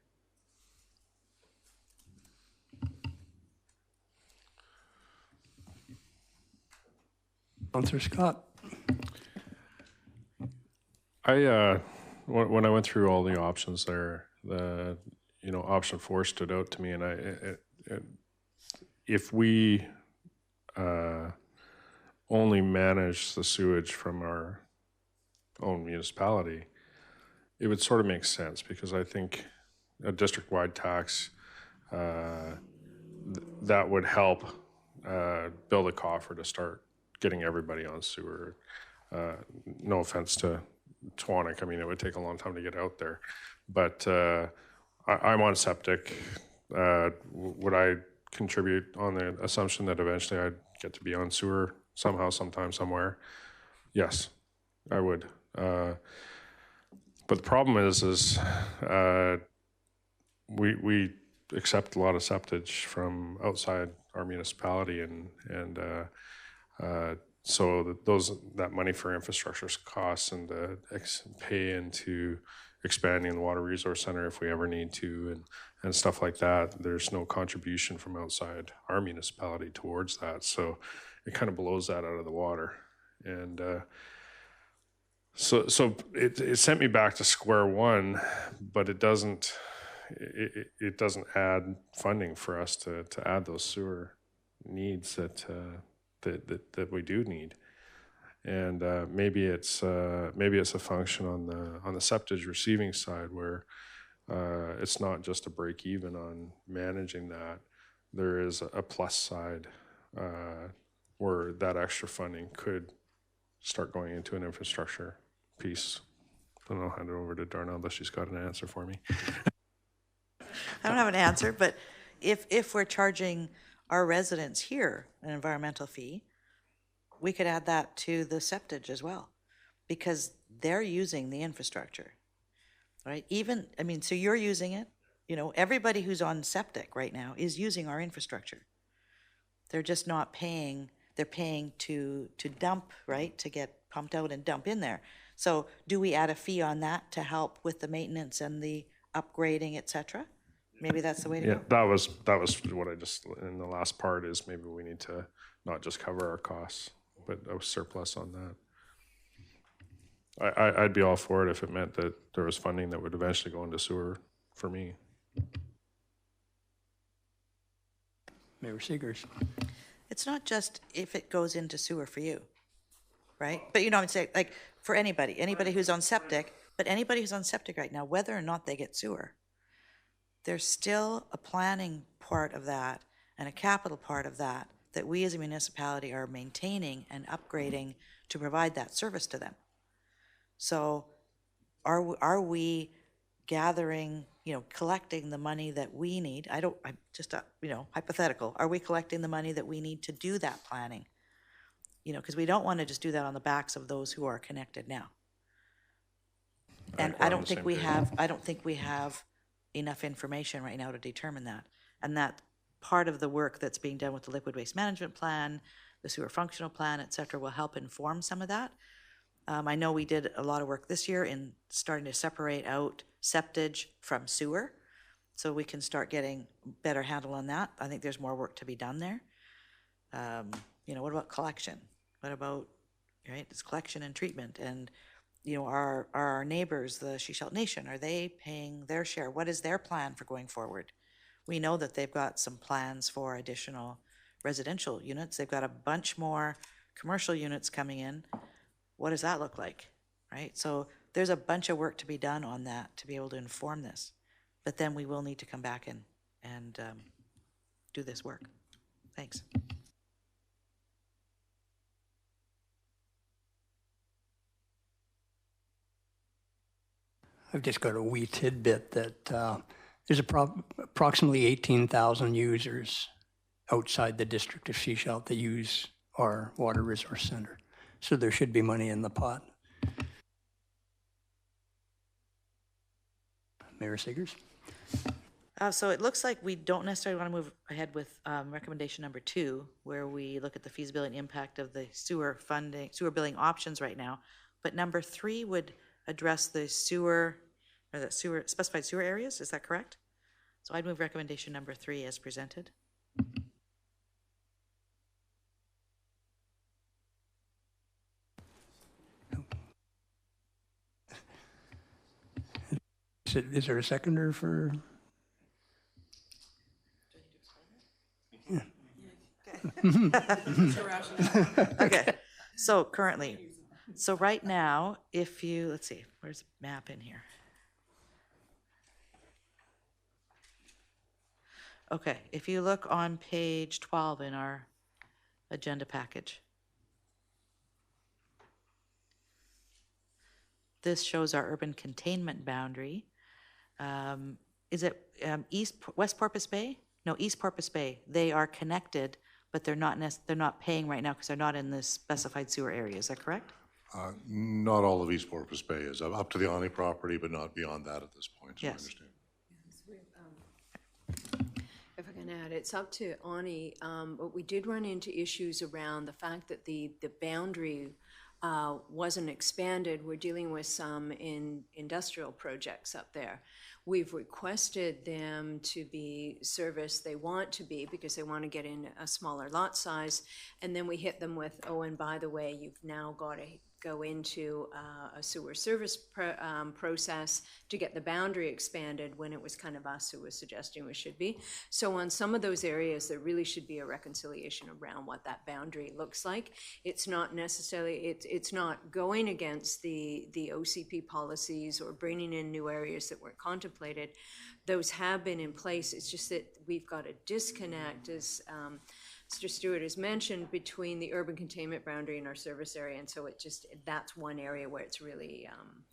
Councillor Scott? When I went through all the options there, option 4 stood out to me, and if we only manage the sewage from our owned municipality, it would sort of make sense, because I think a district-wide tax, that would help build a coffer to start getting everybody on sewer. No offense to Twanik, I mean, it would take a long time to get out there. But I'm on septic. Would I contribute on the assumption that eventually I'd get to be on sewer somehow, sometime, somewhere? Yes, I would. But the problem is we accept a lot of septage from outside our municipality, and so that money for infrastructure costs and the pay into expanding the water resource center if we ever need to, and stuff like that. There's no contribution from outside our municipality towards that, so it kind of blows that out of the water. And so it sent me back to square one, but it doesn't add funding for us to add those sewer needs that we do need. And maybe it's a function on the septage receiving side, where it's not just a break even on managing that. There is a plus side where that extra funding could start going into an infrastructure piece. Then I'll hand it over to Darnell unless she's got an answer for me. I don't have an answer, but if we're charging our residents here an environmental fee, we could add that to the septage as well, because they're using the infrastructure, right? So you're using it, everybody who's on septic right now is using our infrastructure. They're just not paying, they're paying to dump, right? To get pumped out and dump in there. So do we add a fee on that to help with the maintenance and the upgrading, et cetera? Maybe that's the way to go. That was what I just, in the last part, is maybe we need to not just cover our costs, but a surplus on that. I'd be all for it if it meant that there was funding that would eventually go into sewer for me. Mayor Seegers. It's not just if it goes into sewer for you, right? But I'm saying, like, for anybody who's on septic, but anybody who's on septic right now, whether or not they get sewer, there's still a planning part of that and a capital part of that we as a municipality are maintaining and upgrading to provide that service to them. So are we gathering, collecting the money that we need? I'm just, hypothetical. Are we collecting the money that we need to do that planning? Because we don't want to just do that on the backs of those who are connected now. And I don't think we have enough information right now to determine that. And that part of the work that's being done with the liquid waste management plan, the sewer functional plan, et cetera, will help inform some of that. I know we did a lot of work this year in starting to separate out septage from sewer, so we can start getting better handle on that. I think there's more work to be done there. What about collection? What about, right, it's collection and treatment? And, are our neighbors, the In Sechelt Nation, are they paying their share? What is their plan for going forward? We know that they've got some plans for additional residential units. They've got a bunch more commercial units coming in. What does that look like, right? So there's a bunch of work to be done on that to be able to inform this. But then we will need to come back and do this work. Thanks. I've just got a wee tidbit that there's approximately 18,000 users outside the district of Sechelt that use our water resource center. So there should be money in the pot. Mayor Seegers. So it looks like we don't necessarily want to move ahead with recommendation number 2, where we look at the feasibility and impact of the sewer billing options right now. But number 3 would address the specified sewer areas. Is that correct? So I'd move recommendation number 3 as presented. Is there a seconder for? Okay. So currently, So right now, if you, let's see, where's the map in here? Okay, if you look on page 12 in our agenda package, this shows our urban containment boundary. Is it West Porpoise Bay? No, East Porpoise Bay. They are connected, but they're not paying right now because they're not in this specified sewer area. Is that correct? Not all of East Porpoise Bay is up to the Ani property, but not beyond that at this point, so I Yes. understand. If I can add, it's up to Ani, but we did run into issues around the fact that the boundary wasn't expanded. We're dealing with some industrial projects up there. We've requested them to be serviced. They want to be because they want to get in a smaller lot size. And then we hit them with, oh, and by the way, you've now got to go into a sewer service process to get the boundary expanded, when it was kind of us who was suggesting we should be. So on some of those areas, there really should be a reconciliation around what that boundary looks like. It's not necessarily, it's not going against the OCP policies or bringing in new areas that weren't contemplated. Those have been in place. It's just that we've got a disconnect, as Mr. Stewart has mentioned, between the urban containment boundary and our service area, and so that's one area where it's really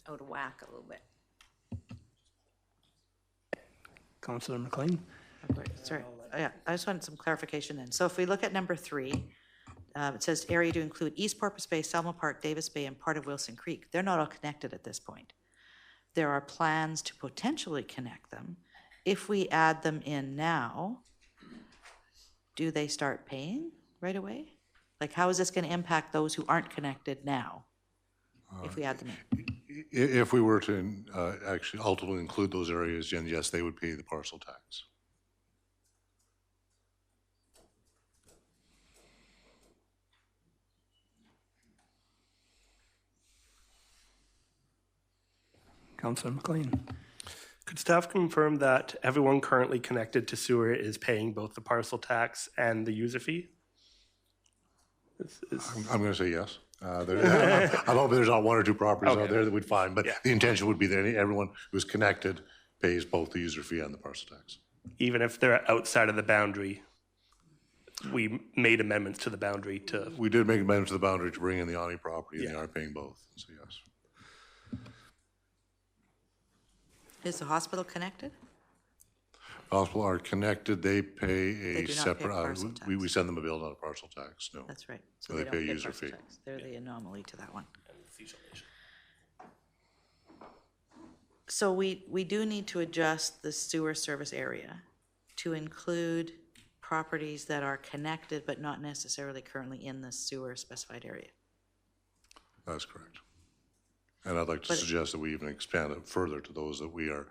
out of whack a little bit. Councillor McLean? Sorry, yeah, I just wanted some clarification then. So if we look at number 3, it says area to include East Porpoise Bay, Selma Park, Davis Bay, and part of Wilson Creek. They're not all connected at this point. There are plans to potentially connect them. If we add them in now, do they start paying right away? Like, how is this going to impact those who aren't connected now if we add them in? If we were to actually ultimately include those areas, then yes, they would pay the parcel tax. Councillor McLean? Could staff confirm that everyone currently connected to sewer is paying both the parcel tax and the user fee? I'm going to say yes. I'm hoping there's not one or two properties out there that we'd find, but the intention would be that everyone who's connected pays both the user fee and the parcel tax. Even if they're outside of the boundary, we made amendments to the boundary to... We did make amendments to the boundary to bring in the Ani property, and they are paying both, so yes. Is the hospital connected? Hospital are connected, they pay They a do not pay separate, parcel tax. we send them a bill, not a parcel tax, no. That's right. So they don't pay user parcel fee. tax. They're the anomaly to that one. So we do need to adjust the sewer service area to include properties that are connected but not necessarily currently in the sewer specified area. That's correct. And I'd like to suggest that we even expand it further to those that we are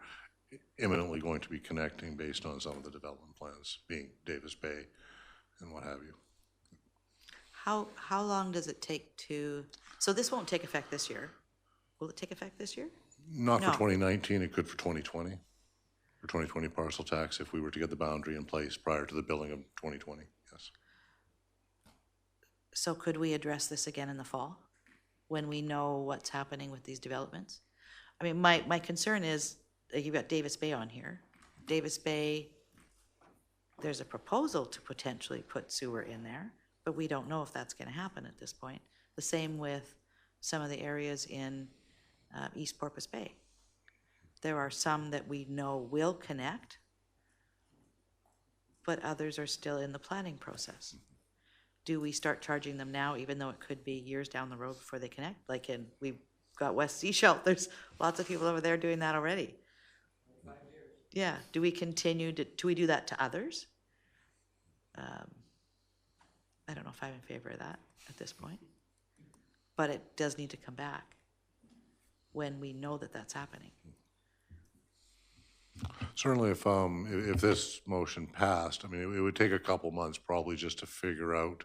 imminently going to be connecting based on some of the development plans, being Davis Bay and what have you. How long does it take to, so this won't take effect this year. Will it take effect this year? Not for No. 2019, it could for 2020. For 2020 parcel tax, if we were to get the boundary in place prior to the billing of 2020, yes. So could we address this again in the fall, when we know what's happening with these developments? I mean, my concern is, you've got Davis Bay on here. Davis Bay, there's a proposal to potentially put sewer in there, but we don't know if that's going to happen at this point. The same with some of the areas in East Porpoise Bay. There are some that we know will connect, but others are still in the planning process. Do we start charging them now, even though it could be years down the road before they connect? Like we've got West Sechelt, there's lots of people over there doing that already. 5 years. Yeah, do we continue to, do we do that to others? I don't know if I'm in favor of that at this point, but it does need to come back when we know that that's happening. Certainly, if this motion passed, I mean, it would take a couple months probably just to figure out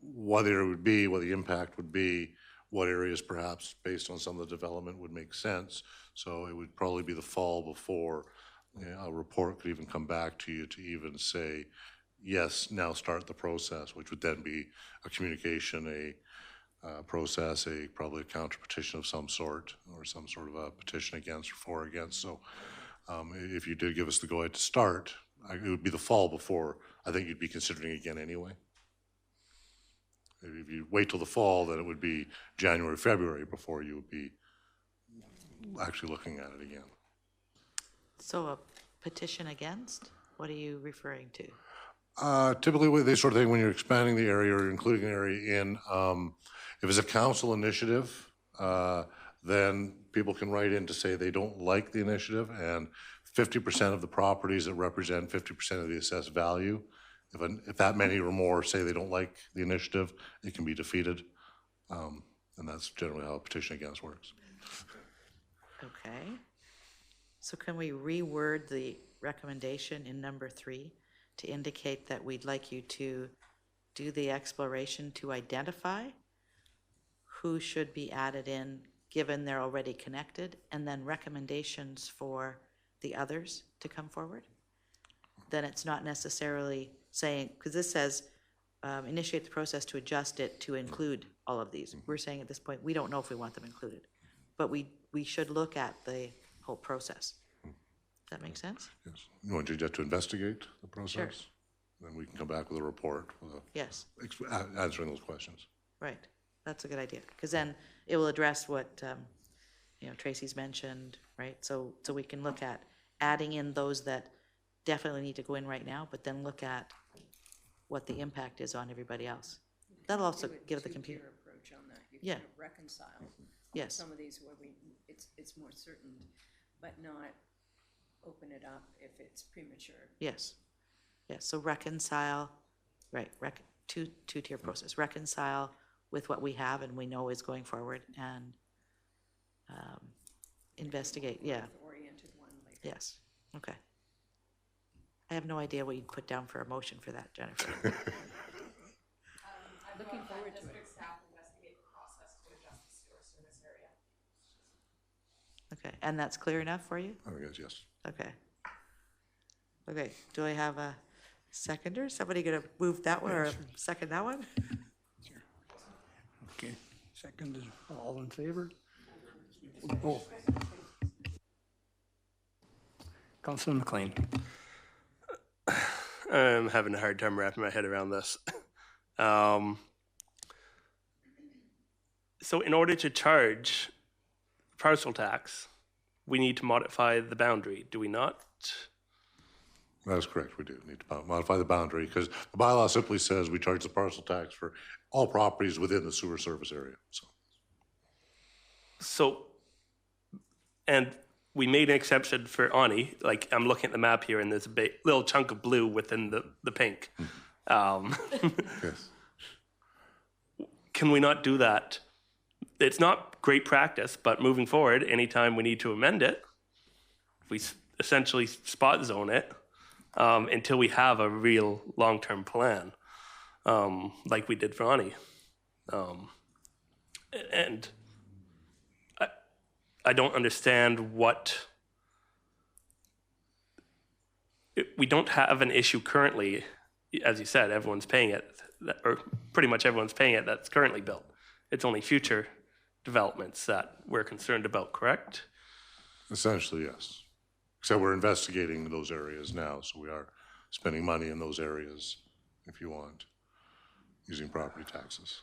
what it would be, what the impact would be, what areas perhaps based on some of the development would make sense. So it would probably be the fall before a report could even come back to you to even say, yes, now start the process, which would then be a communication, process, probably a counter petition of some sort, or some sort of a petition against or for against. So if you did give us the go-ahead to start, it would be the fall before I think you'd be considering again anyway. If you wait till the fall, then it would be January, February before you would be actually looking at it again. So a petition against? What are you referring to? Typically, with this sort of thing, when you're expanding the area or including an area in, if it's a council initiative, then people can write in to say they don't like the initiative, and 50% of the properties that represent 50% of the assessed value, if that many or more say they don't like the initiative, it can be defeated. And that's generally how a petition against works. Okay. So can we reword the recommendation in number 3 to indicate that we'd like you to do the exploration to identify who should be added in, given they're already connected, and then recommendations for the others to come forward? Then it's not necessarily saying, because this says initiate the process to adjust it to include all of these. We're saying at this point, we don't know if we want them included, but we should look at the whole process. Does that make sense? Yes. You want you just to investigate the process? Sure. Then we can come back with a report with Yes, answering those questions. right. That's a good idea, because then it will address what Tracy's mentioned, right? So we can look at adding in those that definitely need to go in right now, but then look at what the impact is on everybody else. That'll also give the computer. Approach on that. You Yeah. kind of reconcile. Yes. Some of these where it's more certain, but not open it up if it's premature. Yes. Yes. So reconcile, right? Two-tier process. Reconcile with what we have and we know is going forward, and investigate. Yeah. Oriented one later. Yes. Okay. I have no idea what you'd put down for a motion for that, Jennifer. I'm looking forward to it. Okay, and that's clear enough for you? I guess, yes. Okay. Okay, do I have a seconder? Somebody gonna move that one or second that one? Okay, second is all in favor? Oh. Councilor McLean. I'm having a hard time wrapping my head around this. So in order to charge parcel tax, we need to modify the boundary, do we not? That is correct. We do need to modify the boundary because the bylaw simply says we charge the parcel tax for all properties within the sewer service area. So, and we made an exception for Ani. Like, I'm looking at the map here, and there's a little chunk of blue within the pink. Yes. Can we not do that? It's not great practice, but moving forward, anytime we need to amend it, we essentially spot zone it until we have a real long-term plan, like we did for Ani. And I don't understand what... We don't have an issue currently. As you said, everyone's paying it, or pretty much everyone's paying it that's currently built. It's only future developments that we're concerned about, correct? Essentially, yes. Except we're investigating those areas now, so we are spending money in those areas, if you want, using property taxes.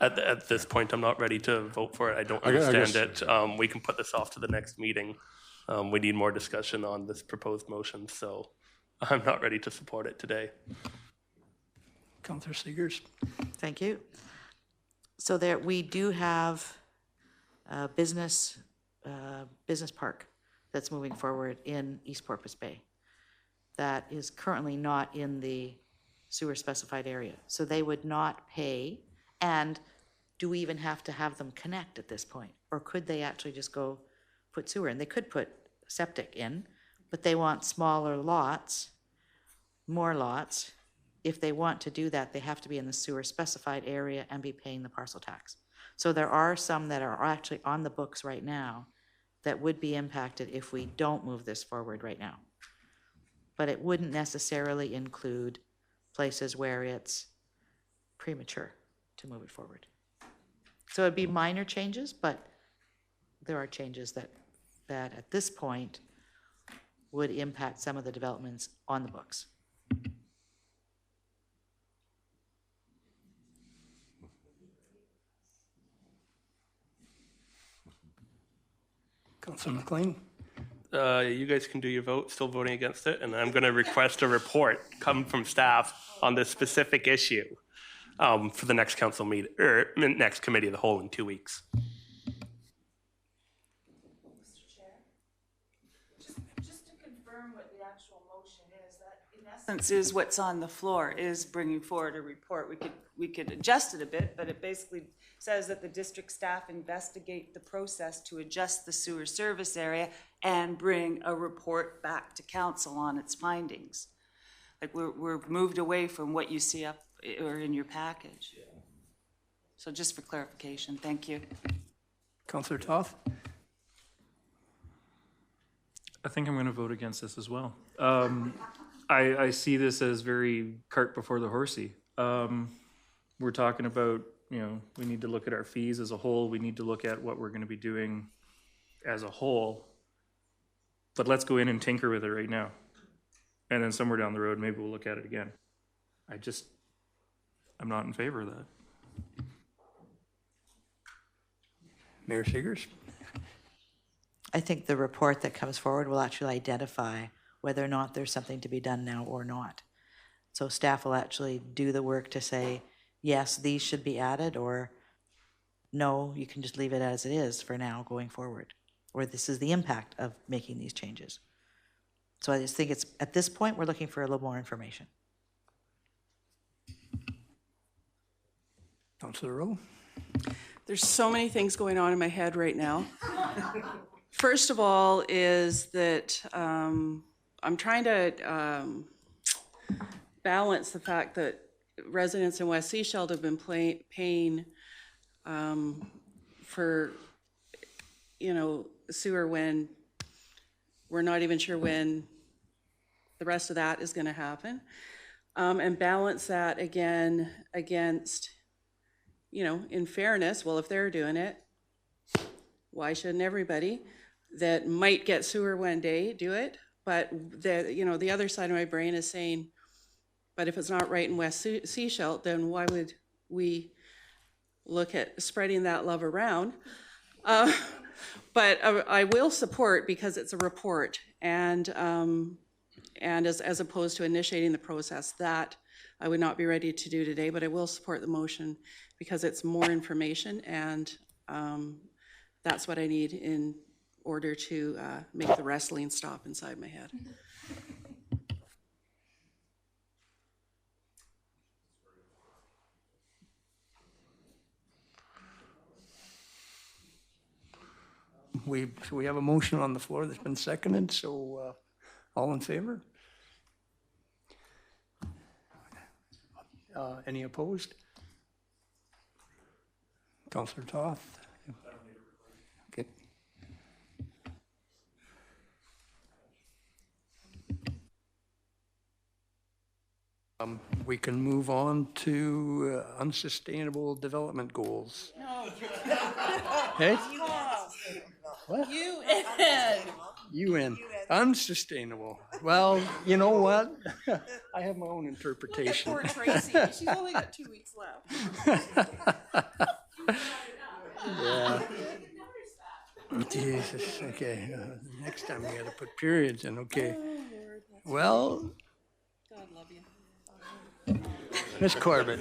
At this point, I'm not ready to vote for it. I don't I understand guess- it. We can put this off to the next meeting. We need more discussion on this proposed motion, so I'm not ready to support it today. Councilor Seegers. Thank you. So there, we do have a business park that's moving forward in East Porpoise Bay that is currently not in the sewer specified area. So they would not pay. And do we even have to have them connect at this point? Or could they actually just go put sewer in? They could put septic in, but they want smaller lots, more lots. If they want to do that, they have to be in the sewer specified area and be paying the parcel tax. So there are some that are actually on the books right now that would be impacted if we don't move this forward right now. But it wouldn't necessarily include places where it's premature to move it forward. So it'd be minor changes, but there are changes that at this point would impact some of the developments on the books. Councilor McLean? You guys can do your vote, still voting against it, and I'm going to request a report come from staff on this specific issue for the next council meeting, or next committee of the whole in 2 weeks. Just to confirm what the actual motion is, that in essence is what's on the floor, is bringing forward a report. We could adjust it a bit, but it basically says that the district staff investigate the process to adjust the sewer service area and bring a report back to council on its findings. Like we're moved away from what you see up or in your package. So just for clarification, thank you. Councilor Toth? I think I'm going to vote against this as well. I see this as very cart before the horsey. We're talking about, we need to look at our fees as a whole. We need to look at what we're going to be doing as a whole. But let's go in and tinker with it right now. And then somewhere down the road, maybe we'll look at it again. I'm not in favor of that. Mayor Seegers? I think the report that comes forward will actually identify whether or not there's something to be done now or not. So staff will actually do the work to say, yes, these should be added, or no, you can just leave it as it is for now going forward, or this is the impact of making these changes. So I just think it's, at this point, we're looking for a little more information. Councilor Rowe? There's so many things going on in my head right now. First of all is that I'm trying to balance the fact that residents in West Sechelt have been paying for, sewer when we're not even sure when the rest of that is going to happen, and balance that again against, in fairness, well, if they're doing it, why shouldn't everybody that might get sewer one day do it? But the other side of my brain is saying, but if it's not right in West Sechelt, then why would we look at spreading that love around? But I will support, because it's a report, and as opposed to initiating the process, that I would not be ready to do today, but I will support the motion because it's more information, and that's what I need in order to make the wrestling stop inside my head. We have a motion on the floor that's been seconded, so all in favor? Any opposed? Councilor Toth? Okay. We can move on to unsustainable development goals. No. Hey? What? UN. Unsustainable. Well, you know what? I have my own interpretation. Look at poor Tracy. She's only got 2 weeks left. Yeah. Jesus. Okay. Next time we got to put periods in. Okay. Well. God love you. Ms. Corbett.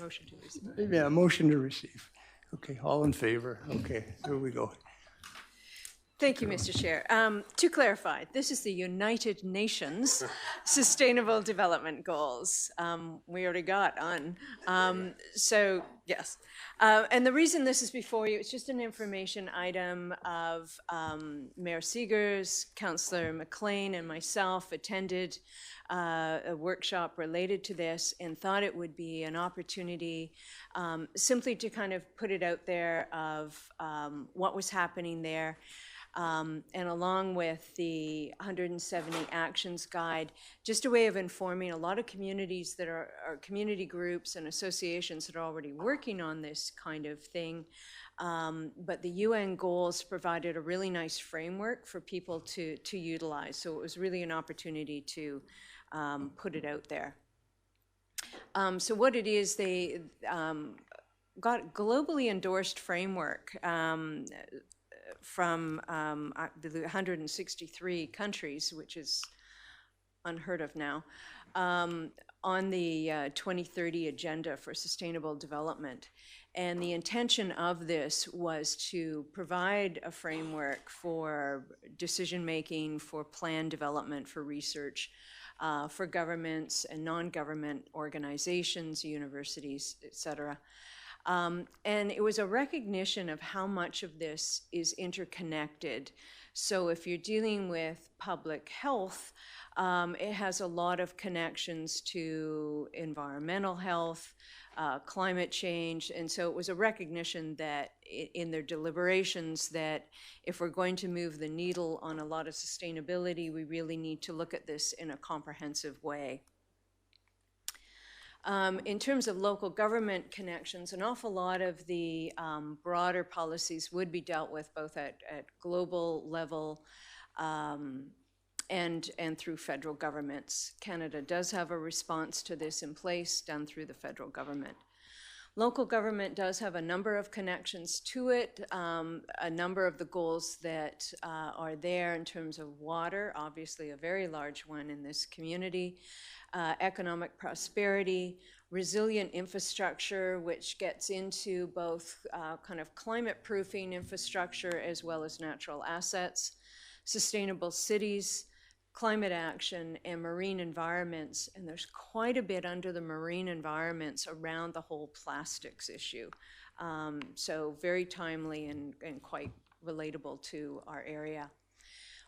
Motion to receive. Yeah, motion to receive. Okay, all in favor. Okay, here we go. Thank you, Mr. Chair. To clarify, this is the United Nations Sustainable Development Goals. We already got on. So, yes. And the reason this is before you, it's just an information item of Mayor Seegers, Councillor McLean, and myself attended a workshop related to this and thought it would be an opportunity simply to kind of put it out there of what was happening there. and along with the 170 actions guide, just a way of informing a lot of communities that are community groups and associations that are already working on this kind of thing. But the UN goals provided a really nice framework for people to utilize. So it was really an opportunity to put it out there. So what it is, they got a globally endorsed framework from the 163 countries, which is unheard of now, on the 2030 agenda for sustainable development. And the intention of this was to provide a framework for decision-making, for plan development, for research, for governments and non-government organizations, universities, et cetera. And it was a recognition of how much of this is interconnected. So if you're dealing with public health, it has a lot of connections to environmental health, climate change, and so it was a recognition that in their deliberations that if we're going to move the needle on a lot of sustainability, we really need to look at this in a comprehensive way. In terms of local government connections, an awful lot of the broader policies would be dealt with both at global level and through federal governments. Canada does have a response to this in place done through the federal government. Local government does have a number of connections to it, a number of the goals that are there in terms of water, obviously a very large one in this community, economic prosperity, resilient infrastructure, which gets into both kind of climate proofing infrastructure as well as natural assets, sustainable cities, climate action, and marine environments. And there's quite a bit under the marine environments around the whole plastics issue. So very timely and quite relatable to our area.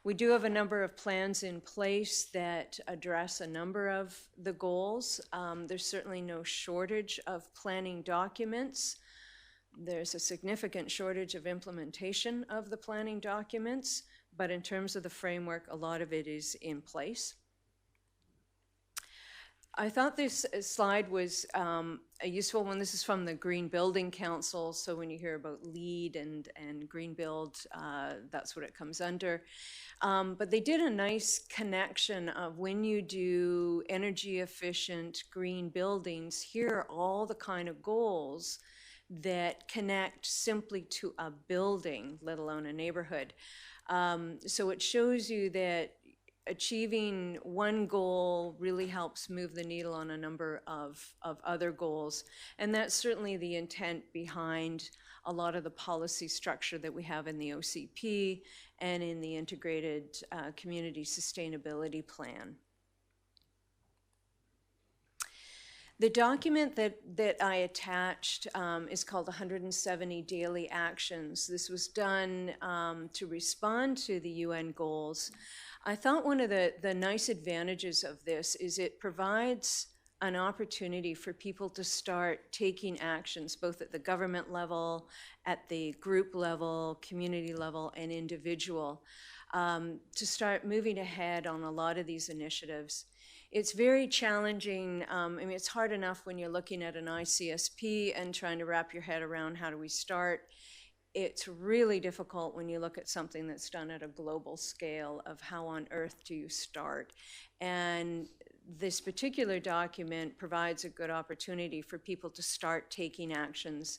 We do have a number of plans in place that address a number of the goals. There's certainly no shortage of planning documents. There's a significant shortage of implementation of the planning documents, but in terms of the framework, a lot of it is in place. I thought this slide was a useful one. This is from the Green Building Council, so when you hear about LEED and Green Build, that's what it comes under. But they did a nice connection of when you do energy efficient green buildings, here are all the kind of goals that connect simply to a building, let alone a neighborhood. So it shows you that achieving one goal really helps move the needle on a number of other goals. And that's certainly the intent behind a lot of the policy structure that we have in the OCP and in the Integrated Community Sustainability Plan. The document that I attached is called 170 Daily Actions. This was done to respond to the UN goals. I thought one of the nice advantages of this is it provides an opportunity for people to start taking actions both at the government level, at the group level, community level, and individual to start moving ahead on a lot of these initiatives. It's very challenging. I mean, it's hard enough when you're looking at an ICSP and trying to wrap your head around how do we start. It's really difficult when you look at something that's done at a global scale of how on earth do you start. And this particular document provides a good opportunity for people to start taking actions.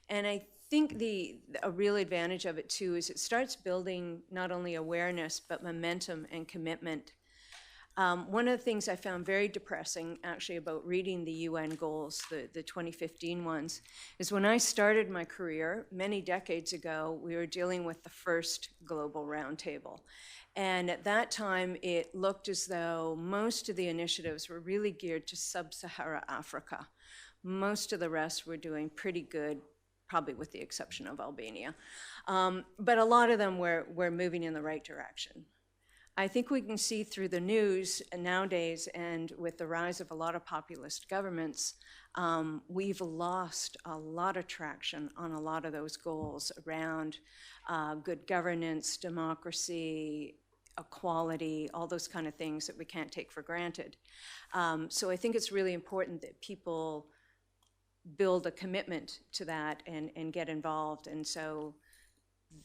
And I think a real advantage of it too is it starts building not only awareness, but momentum and commitment. One of the things I found very depressing actually about reading the UN goals, the 2015 ones, is when I started my career many decades ago, we were dealing with the first global roundtable. And at that time, it looked as though most of the initiatives were really geared to sub-Saharan Africa. Most of the rest were doing pretty good, probably with the exception of Albania. But a lot of them were moving in the right direction. I think we can see through the news nowadays, and with the rise of a lot of populist governments, we've lost a lot of traction on a lot of those goals around good governance, democracy, equality, all those kind of things that we can't take for granted. So I think it's really important that people build a commitment to that and get involved. And so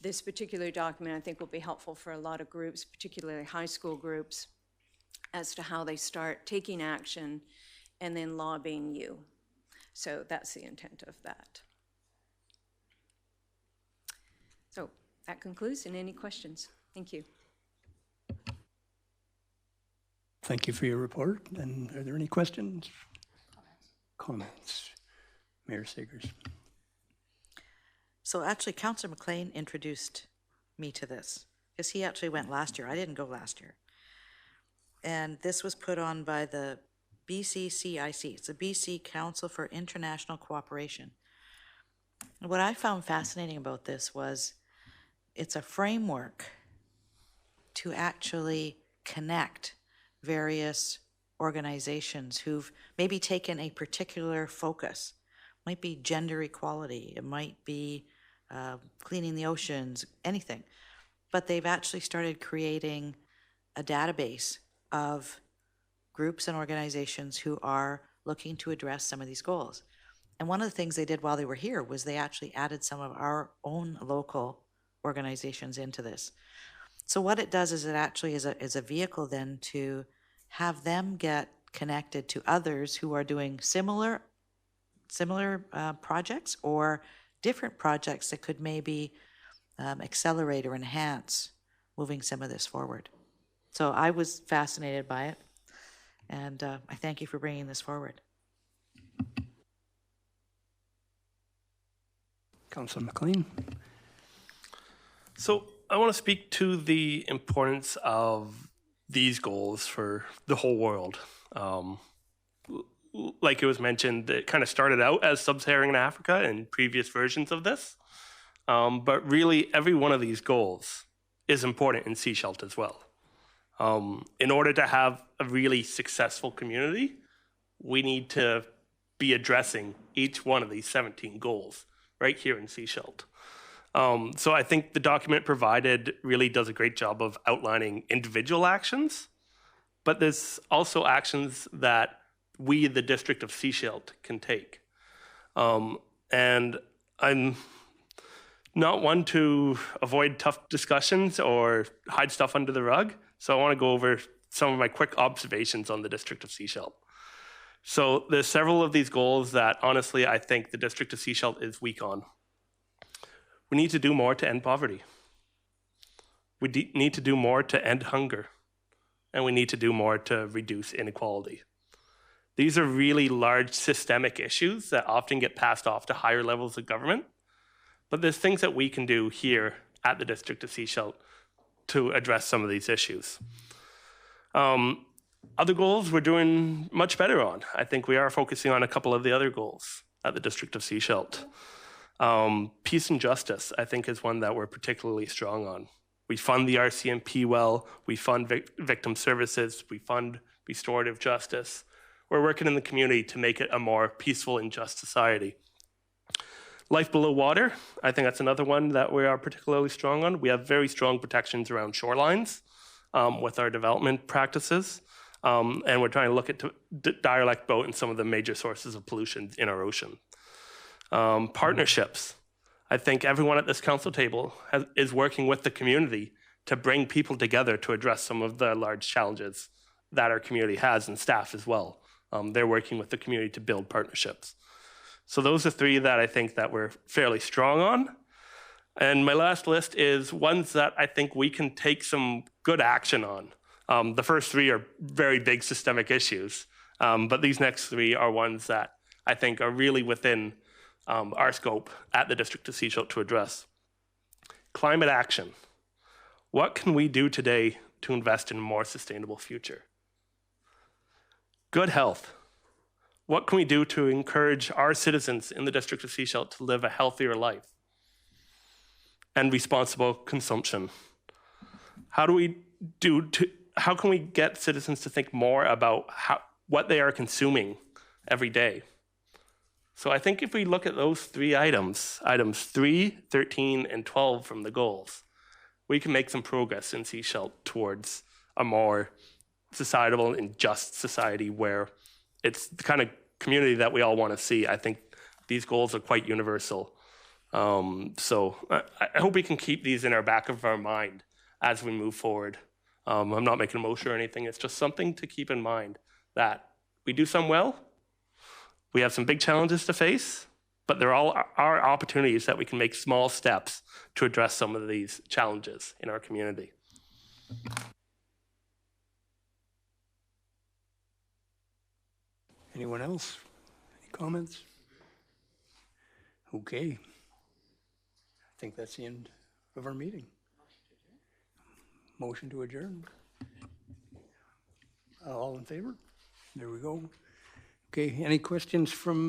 this particular document, I think, will be helpful for a lot of groups, particularly high school groups, as to how they start taking action and then lobbying you. So that's the intent of that. So that concludes. And any questions? Thank you. Thank you for your report. And are there any questions? Comments? Mayor Sagers. So actually, Councillor McLean introduced me to this, because he actually went last year. I didn't go last year. And this was put on by the BCCIC. It's the BC Council for International Cooperation. And what I found fascinating about this was it's a framework to actually connect various organizations who've maybe taken a particular focus. It might be gender equality, it might be cleaning the oceans, anything. But they've actually started creating a database of groups and organizations who are looking to address some of these goals. And one of the things they did while they were here was they actually added some of our own local organizations into this. So what it does is it actually is a vehicle then to have them get connected to others who are doing similar projects or different projects that could maybe accelerate or enhance moving some of this forward. So I was fascinated by it, and I thank you for bringing this forward. Councillor McLean. So I want to speak to the importance of these goals for the whole world. Like it was mentioned, it kind of started out as sub-Saharan Africa in previous versions of this. But really, every one of these goals is important in Sechelt as well. In order to have a really successful community, we need to be addressing each one of these 17 goals right here in Sechelt. So I think the document provided really does a great job of outlining individual actions, but there's also actions that we, the District of Sechelt, can take. And I'm not one to avoid tough discussions or hide stuff under the rug, so I want to go over some of my quick observations on the District of Sechelt. So there's several of these goals that, honestly, I think the District of Sechelt is weak on. We need to do more to end poverty. We need to do more to end hunger. And we need to do more to reduce inequality. These are really large systemic issues that often get passed off to higher levels of government. But there's things that we can do here at the District of Sechelt to address some of these issues. Other goals we're doing much better on. I think we are focusing on a couple of the other goals at the District of Sechelt. Peace and justice, I think, is one that we're particularly strong on. We fund the RCMP well, we fund victim services, we fund restorative justice. We're working in the community to make it a more peaceful and just society. Life below water, I think that's another one that we are particularly strong on. We have very strong protections around shorelines with our development practices. And we're trying to look at dialect boat and some of the major sources of pollution in our ocean. Partnerships. I think everyone at this council table is working with the community to bring people together to address some of the large challenges that our community has, and staff as well. They're working with the community to build partnerships. So those are three that I think that we're fairly strong on. And my last list is ones that I think we can take some good action on. The first three are very big systemic issues, but these next three are ones that I think are really within our scope at the District of Sechelt to address. Climate action. What can we do today to invest in a more sustainable future? Good health. What can we do to encourage our citizens in the District of Sechelt to live a healthier life? And responsible consumption. How do we how can we get citizens to think more about what they are consuming every day? So I think if we look at those three items 3, 13, and 12 from the goals, we can make some progress in Sechelt towards a more societal and just society where it's the kind of community that we all want to see. I think these goals are quite universal. So I hope we can keep these in our back of our mind as we move forward. I'm not making a motion or anything. It's just something to keep in mind that we do some well. We have some big challenges to face, but there all are opportunities that we can make small steps to address some of these challenges in our community. Anyone else? Any comments? Okay. I think that's the end of our meeting. Motion to adjourn. All in favor? There we go. Okay, any questions from